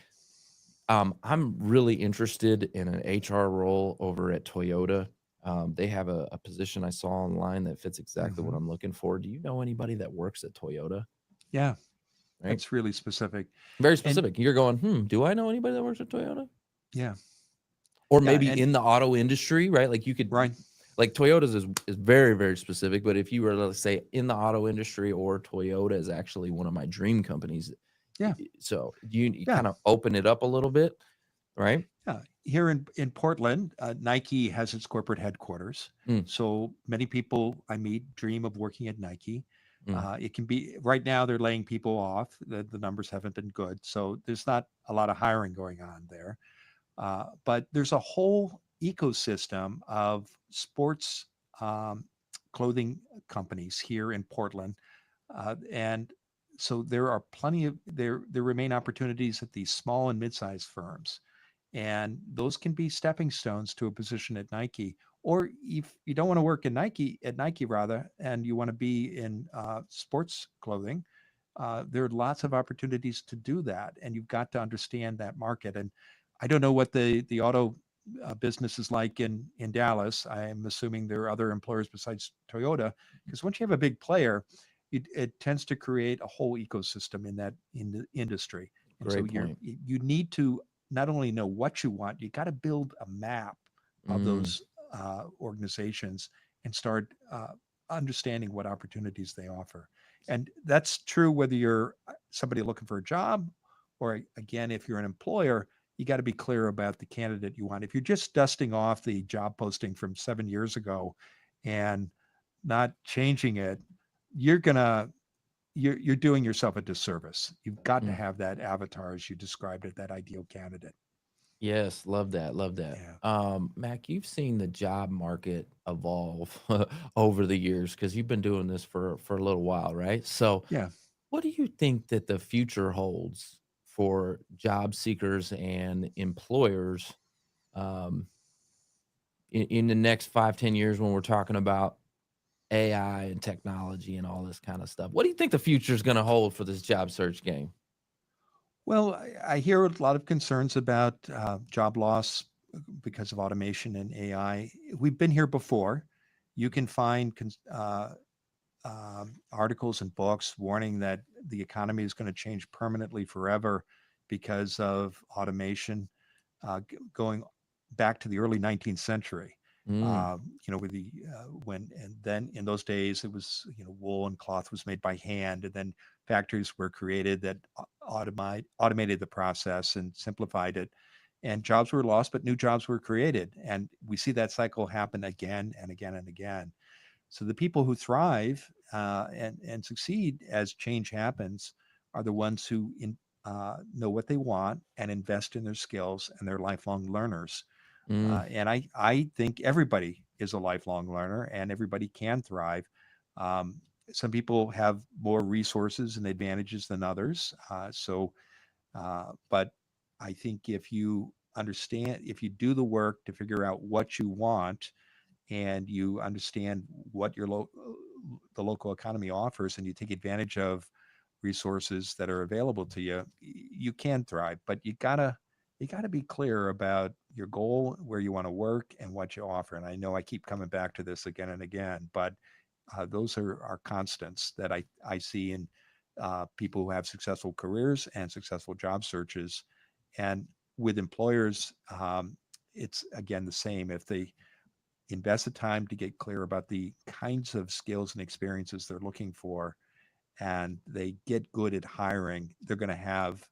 I'm really interested in an HR role over at Toyota. They have a position I saw online that fits exactly what Mhm. I'm looking for. Do you know anybody that works at Toyota?" Yeah. Right? That's really specific. Very And specific. You're going, do I know anybody that works at Toyota? yeah. Or Yeah. maybe And in the auto industry, right? Like you could, right. like Toyota's is very, very specific. But if you were to say in the auto industry, or Toyota is actually one of my dream companies. Yeah. So you Yeah. kind of open it up a little bit, right? Yeah. Here in Portland, Nike has its corporate headquarters. Mm, So many people I meet dream of working at Nike. mm, It can be right now they're laying people off. The numbers haven't been good. So there's not a lot of hiring going on there. But there's a whole ecosystem of sports um, clothing companies here in Portland, and so there are plenty of there remain opportunities at these small and mid-sized firms, and those can be stepping stones to a position at Nike. Or if you don't want to work in Nike rather, and you want to be in sports clothing, there are lots of opportunities to do that, and you've got to understand that market. And I don't know what the auto business is like in Dallas. I'm assuming there are other employers besides Toyota, because once you have a big player, it tends to create a whole ecosystem in the industry. And so great point. you need to not only know what you want, you got to build a map of Mm, those organizations and start understanding what opportunities they offer. And that's true whether you're somebody looking for a job, or again, if you're an employer, you got to be clear about the candidate you want. If you're just dusting off the job posting from 7 years ago and not changing it, you're gonna you're doing yourself a disservice. You've got to mm. have that avatar as you described it, that ideal candidate. Yes, love that, love that. Yeah. Mac, you've seen the job market evolve over the years because you've been doing this for a little while, right? So, Yeah. what do you think that the future holds for job seekers and employers, um, in the next 5, 10 years when we're talking about AI and technology and all this kind of stuff? What do you think the future is going to hold for this job search game? Well, I hear a lot of concerns about job loss because of automation and AI. We've been here before. You can find articles and books warning that the economy is going to change permanently forever because of automation, going back to the early 19th century. Mm, With when and then in those days it was wool and cloth was made by hand, and then factories were created that automated the process and simplified it, and jobs were lost, but new jobs were created, and we see that cycle happen again and again and again. So the people who thrive and succeed as change happens are the ones who know what they want and invest in their skills, and they're lifelong learners. mm, And I think everybody is a lifelong learner and everybody can thrive. Um, Some people have more resources and advantages than others. But I think if you do the work to figure out what you want, and you understand what the local economy offers, and you take advantage of resources that are available to you, you can thrive. But you gotta be clear about your goal, where you want to work, and what you offer. And I know I keep coming back to this again and again, but those are constants that I see in people who have successful careers and successful job searches. And with employers, it's again the same. If they invest the time to get clear about the kinds of skills and experiences they're looking for, and they get good at hiring, they're going to have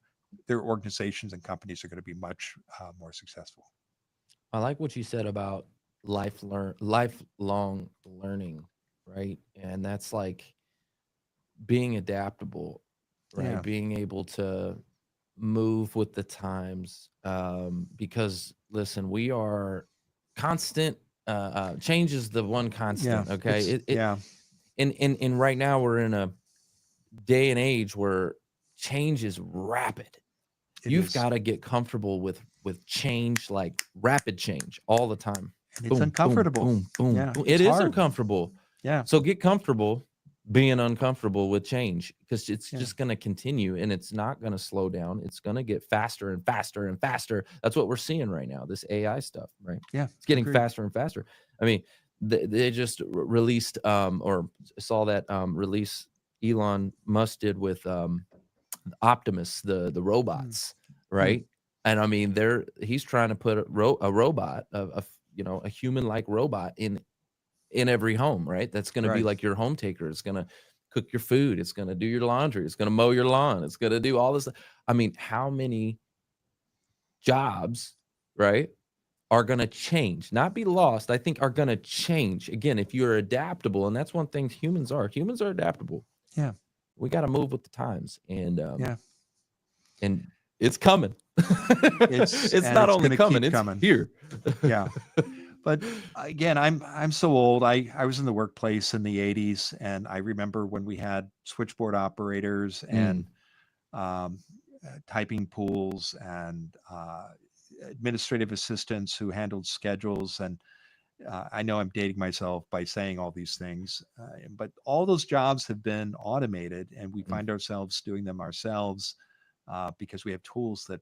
their organizations and companies are going to be much more successful. I like what you said about lifelong learning, right? And that's like being adaptable, right? Yeah, Being able to move with the times. Because listen, we are constant. Change is the one yeah, constant. Okay, it's it yeah, in right now we're in a day and age where change is rapid. it You've is, got to get comfortable with change, like rapid change all the time. and it's Boom, boom, uncomfortable. boom, boom, Yeah, boom. It it's is hard. uncomfortable. Yeah, So get comfortable being uncomfortable with change, because it's yeah, just going to continue and it's not going to slow down. It's going to get faster and faster and faster. That's what we're seeing right now, this AI stuff, right? yeah. It's getting Agreed. faster and faster. I mean, they just released or saw that release Elon Musk did with Optimus, the Mm, robots, mm, right? And I mean, he's trying to put a robot, a human like robot in every home, right? That's going to be right. like your home taker. It's going to cook your food. It's going to do your laundry. It's going to mow your lawn. It's going to do all this. I mean, how many jobs, right, are going to change, not be lost? I think are going to change again if you're adaptable, and that's one thing humans are. Humans are adaptable. Yeah, We got to move with the times, yeah. and it's coming. It's And not it's only going to coming, keep it's coming. here. Yeah. But again, I'm so old. I was in the workplace in the 80s, and I remember when we had switchboard operators Mm, and um, typing pools and administrative assistants who handled schedules. And I know I'm dating myself by saying all these things, but all those jobs have been automated, and we mm, find ourselves doing them ourselves because we have tools that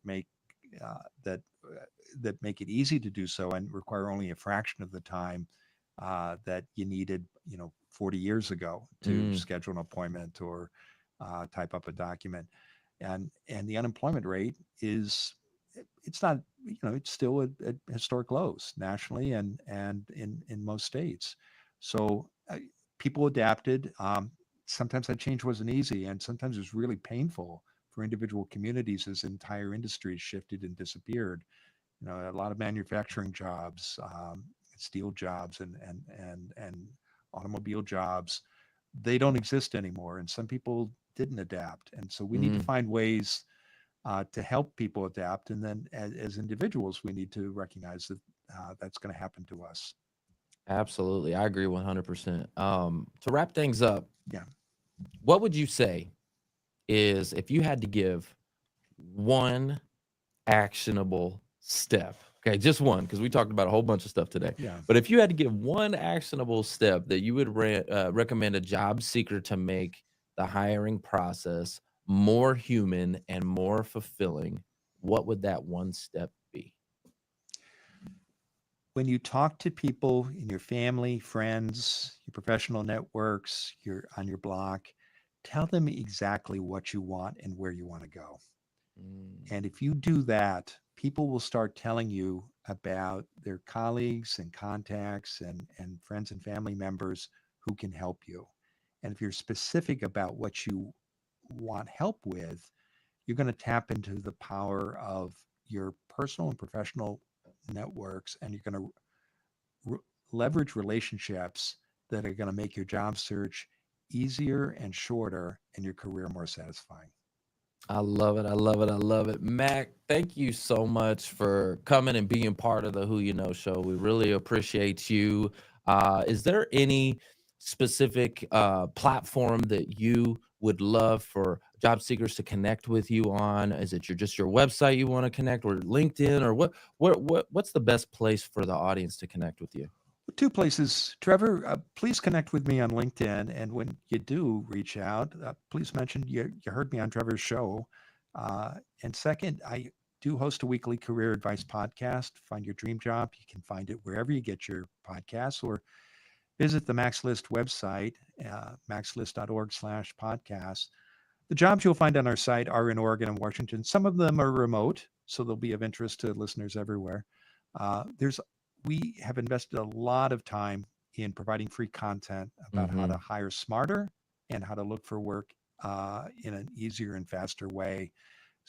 uh, that make it easy to do so and require only a fraction of the time that you needed, 40 years ago to mm, schedule an appointment or type up a document. And the unemployment rate is it's not, it's still at historic lows nationally and in most states. So people adapted. Sometimes that change wasn't easy, and sometimes it was really painful for individual communities as entire industries shifted and disappeared. A lot of manufacturing jobs, steel jobs, and automobile jobs, they don't exist anymore, and some people didn't adapt. And so we need to mm. find ways to help people adapt. And then as individuals, we need to recognize that that's going to happen to us. Absolutely. I agree 100%. To wrap things up, Yeah. what would you say is if you had to give one actionable step? Okay, just one, because we talked about a whole bunch of stuff today. Yeah. But if you had to give one actionable step that you would recommend a job seeker to make the hiring process more human and more fulfilling, what would that one step be? When you talk to people in your family, friends, your professional networks, on your block, tell them exactly what you want and where you want to go. Mm, And if you do that, people will start telling you about their colleagues and contacts and friends and family members who can help you. And if you're specific about what you want help with, you're going to tap into the power of your personal and professional networks, and you're going to leverage relationships that are going to make your job search easier and shorter and your career more satisfying. I love it. I love it. I love it. Mac, thank you so much for coming and being part of the Who You Know show. We really appreciate you. Is there any specific platform that you would love for job seekers to connect with you on? Is it just your website you want to connect, or LinkedIn, or what's the best place for the audience to connect with you? Two places, Trevor. Please connect with me on LinkedIn, and when you do reach out, please mention you heard me on Trevor's show. And second, I do host a weekly career advice podcast. Find your dream job. You can find it wherever you get your podcasts, or visit the Max List website, maxlist.org/podcast. The jobs you'll find on our site are in Oregon and Washington. Some of them are remote, so they'll be of interest to listeners everywhere. We have invested a lot of time in providing free content about how to hire smarter and how to look for work in an easier and faster way.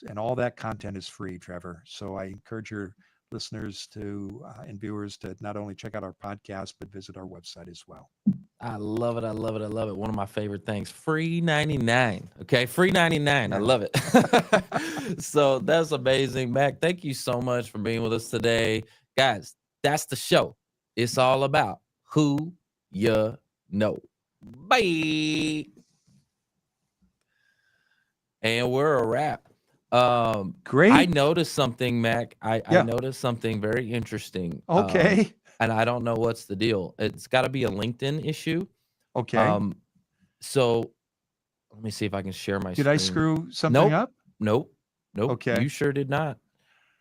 And all that content is free, Trevor. So I encourage your listeners to and viewers to not only check out our podcast, but visit our website as well. I love it. I love it. I love it. One of my favorite things, free 99. Okay. Free 99. I love it. So that's amazing. Mac, thank you so much for being with us today. Guys, that's the show. It's all about who you know. Bye. And we're a wrap. Great. I noticed something, Mac. I noticed something very interesting. Okay. And I don't know what's the deal. It's got to be a LinkedIn issue. Okay. So let me see if I can share my screen. Did I screw something up? Nope. Okay. You sure did not.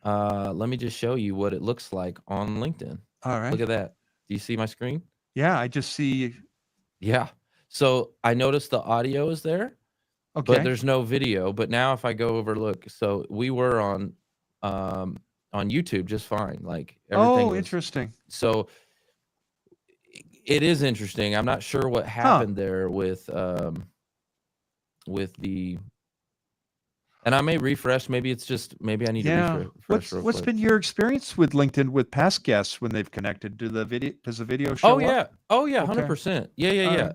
Let me just show you what it looks like on LinkedIn. All right. Look at that. Do you see my screen? Yeah, I just see. Yeah. So I noticed the audio is there. Okay. But there's no video. But now if I go over, look, so we were on YouTube just fine. Like everything. Interesting. So it is interesting. I'm not sure what happened there with the, and I may refresh. Maybe it's just, maybe I need to refresh. What's been your experience with LinkedIn with past guests when they've connected? Does the video show up? Oh yeah. Okay. 100%. Yeah.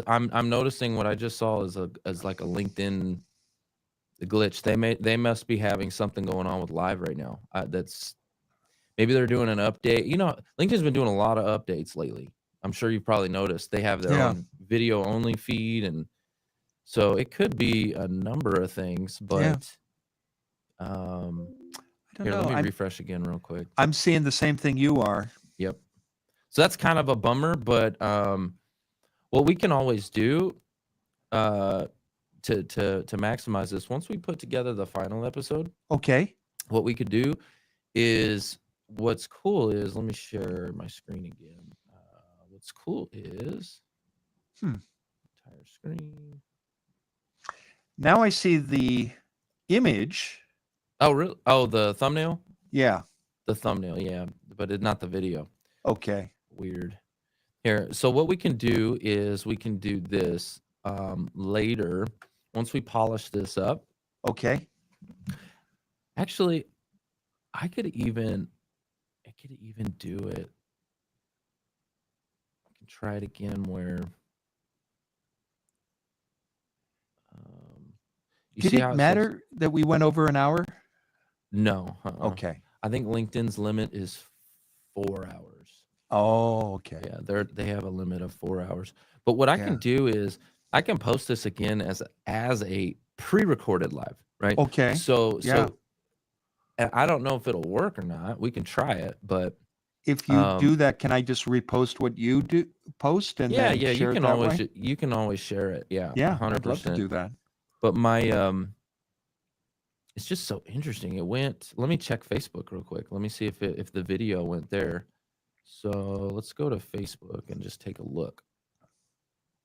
I'm noticing what I just saw as like a LinkedIn glitch. They must be having something going on with live right now. That's maybe they're doing an update. You know, LinkedIn's been doing a lot of updates lately. I'm sure you've probably noticed they have their own video only feed, and so it could be a number of things. But I don't here, know. let me refresh again real quick. I'm seeing the same thing you are. Yep. So that's kind of a bummer, but what we can always do to maximize this, once we put together the final episode, okay, what we could do is, what's cool is, let me share my screen again. What's cool is entire screen. Now I see the image. Oh, really? Oh, the thumbnail? Yeah. The thumbnail, yeah, but not the video. Okay. Weird. Here, so what we can do is we can do this later once we polish this up. Okay. Actually, I could even do it. I can try it again where Did it matter that we went over an hour? No. Okay. I think LinkedIn's limit is 4 hours. Oh, okay. Yeah, they have a limit of 4 hours. But what I can do is I can post this again as a pre-recorded live, right? Okay. So and I don't know if it'll work or not. We can try it, but if you do that, can I just repost what you do post and then share you can it that always way? you can always share it. Yeah, 100%. 100%. I'd love to do that. But my it's just so interesting. It went. Let me check Facebook real quick. Let me see if the video went there. So let's go to Facebook and just take a look.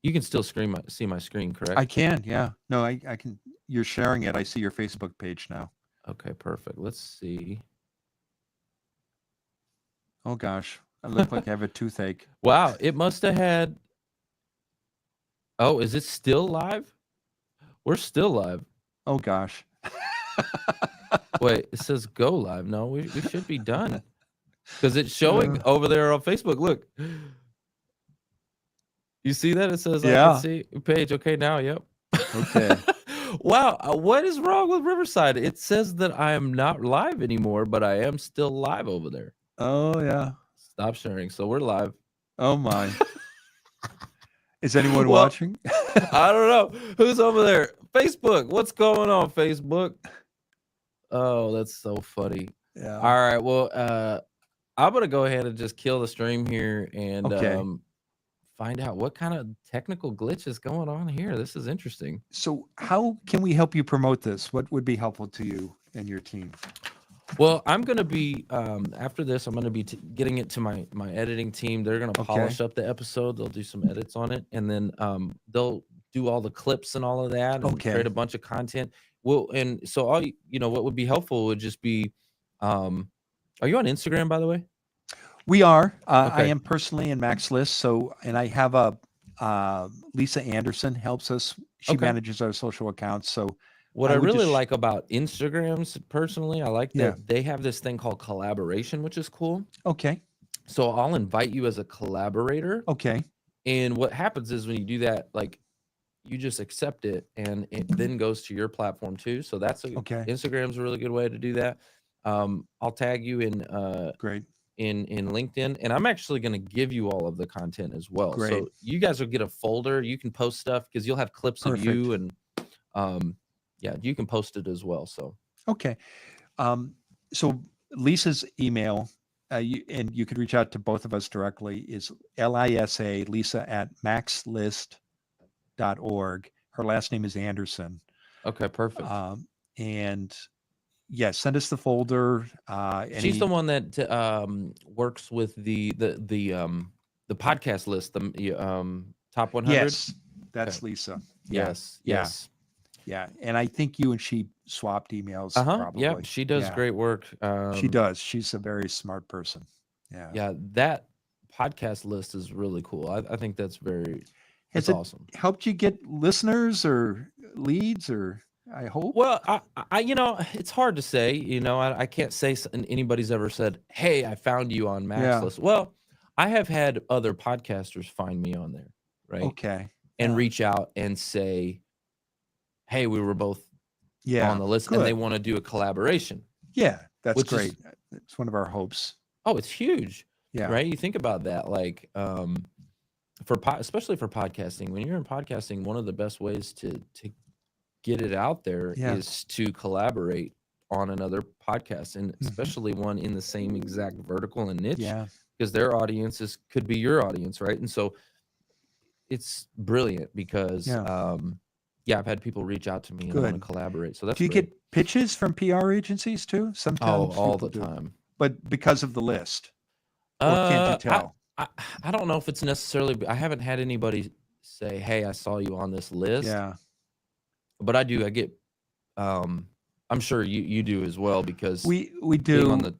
You can still see my screen, correct? I can, yeah. No, I can. You're sharing it. I see your Facebook page now. Okay, perfect. Let's see. Oh gosh, I look like I have a toothache. Wow, it must have had. Oh, is it still live? We're still live. Oh gosh. Wait, it says go live. No, we should be done. Because it's showing over there on Facebook. Look. You see that? It says, I can see page. Okay, now, yep. Okay. Wow, what is wrong with Riverside? It says that I am not live anymore, but I am still live over there. Oh, yeah. Stop sharing. So we're live. Oh my. Is anyone Well, watching? I don't know who's over there. Facebook, what's going on, Facebook? Oh, that's so funny. Yeah. All right, well, I'm gonna go ahead and just kill the stream here and Okay. find out what kind of technical glitch is going on here. This is interesting. So how can we help you promote this? What would be helpful to you and your team? Well, I'm going to be after this. I'm going to be getting it to my editing team. They're going to Okay. polish up the episode. They'll do some edits on it, and then they'll do all the clips and all of that, and Okay. create a bunch of content. Well, and so all what would be helpful would just be, are you on Instagram, by the way? We are. I Okay. am personally in Mac's list. So, and I have a Lisa Anderson helps us. She Okay. manages our social accounts. So What I I would really just- like about Instagrams personally, I like Yeah. that they have this thing called collaboration, which is cool. Okay. So I'll invite you as a collaborator. Okay. And what happens is when you do that, like you just accept it and it then goes to your platform too. So that's Okay. Instagram's a really good way to do that. I'll tag you in Great. in LinkedIn, and I'm actually going to give you all of the content as well. Great. So you guys will get a folder. You can post stuff because you'll have clips of you, and yeah, you can post it as well. So Okay. So Lisa's email, and you could reach out to both of us directly, is LISA, Lisa at maxlist.org. Her last name is Anderson. okay, perfect. And yeah, send us the folder. She's the one that works with the podcast list, the top 100. Yes, that's Okay. Lisa. Yes. Yeah. Yes. Yeah, and I think you and she swapped emails. Probably. Yeah, she does Yeah. great work. She does. She's a very smart person. Yeah. Yeah, that podcast list is really cool. I think that's Has that's it awesome. helped you get listeners or leads, or I hope? Well, I it's hard to say. I can't say anybody's ever said, "Hey, I found you on Mac's Yeah. list." Well, I have had other podcasters find me on there, right? Okay. And Yeah. reach out and say, "Hey, we were both Yeah. on the list," and they want to do a collaboration. Yeah, that's which is- great. It's one of our hopes. Oh, it's huge. Yeah. Right? You think about that, like especially for podcasting. When you're in podcasting, one of the best ways to get it out there Yeah. is to collaborate on another podcast, and Mhm. especially one in the same exact vertical and niche, Yeah. because their audiences could be your audience, right? And so it's brilliant because Yeah. I've had people reach out to me and want to Good. collaborate. So that's Do you great. get pitches from PR agencies too? Sometimes all people the do. time. But because of the list, or can't you tell? I don't know if it's necessarily. I haven't had anybody say, "Hey, I saw you on this list." Yeah. But I do. I get. I'm sure you do as well, because We being on do. the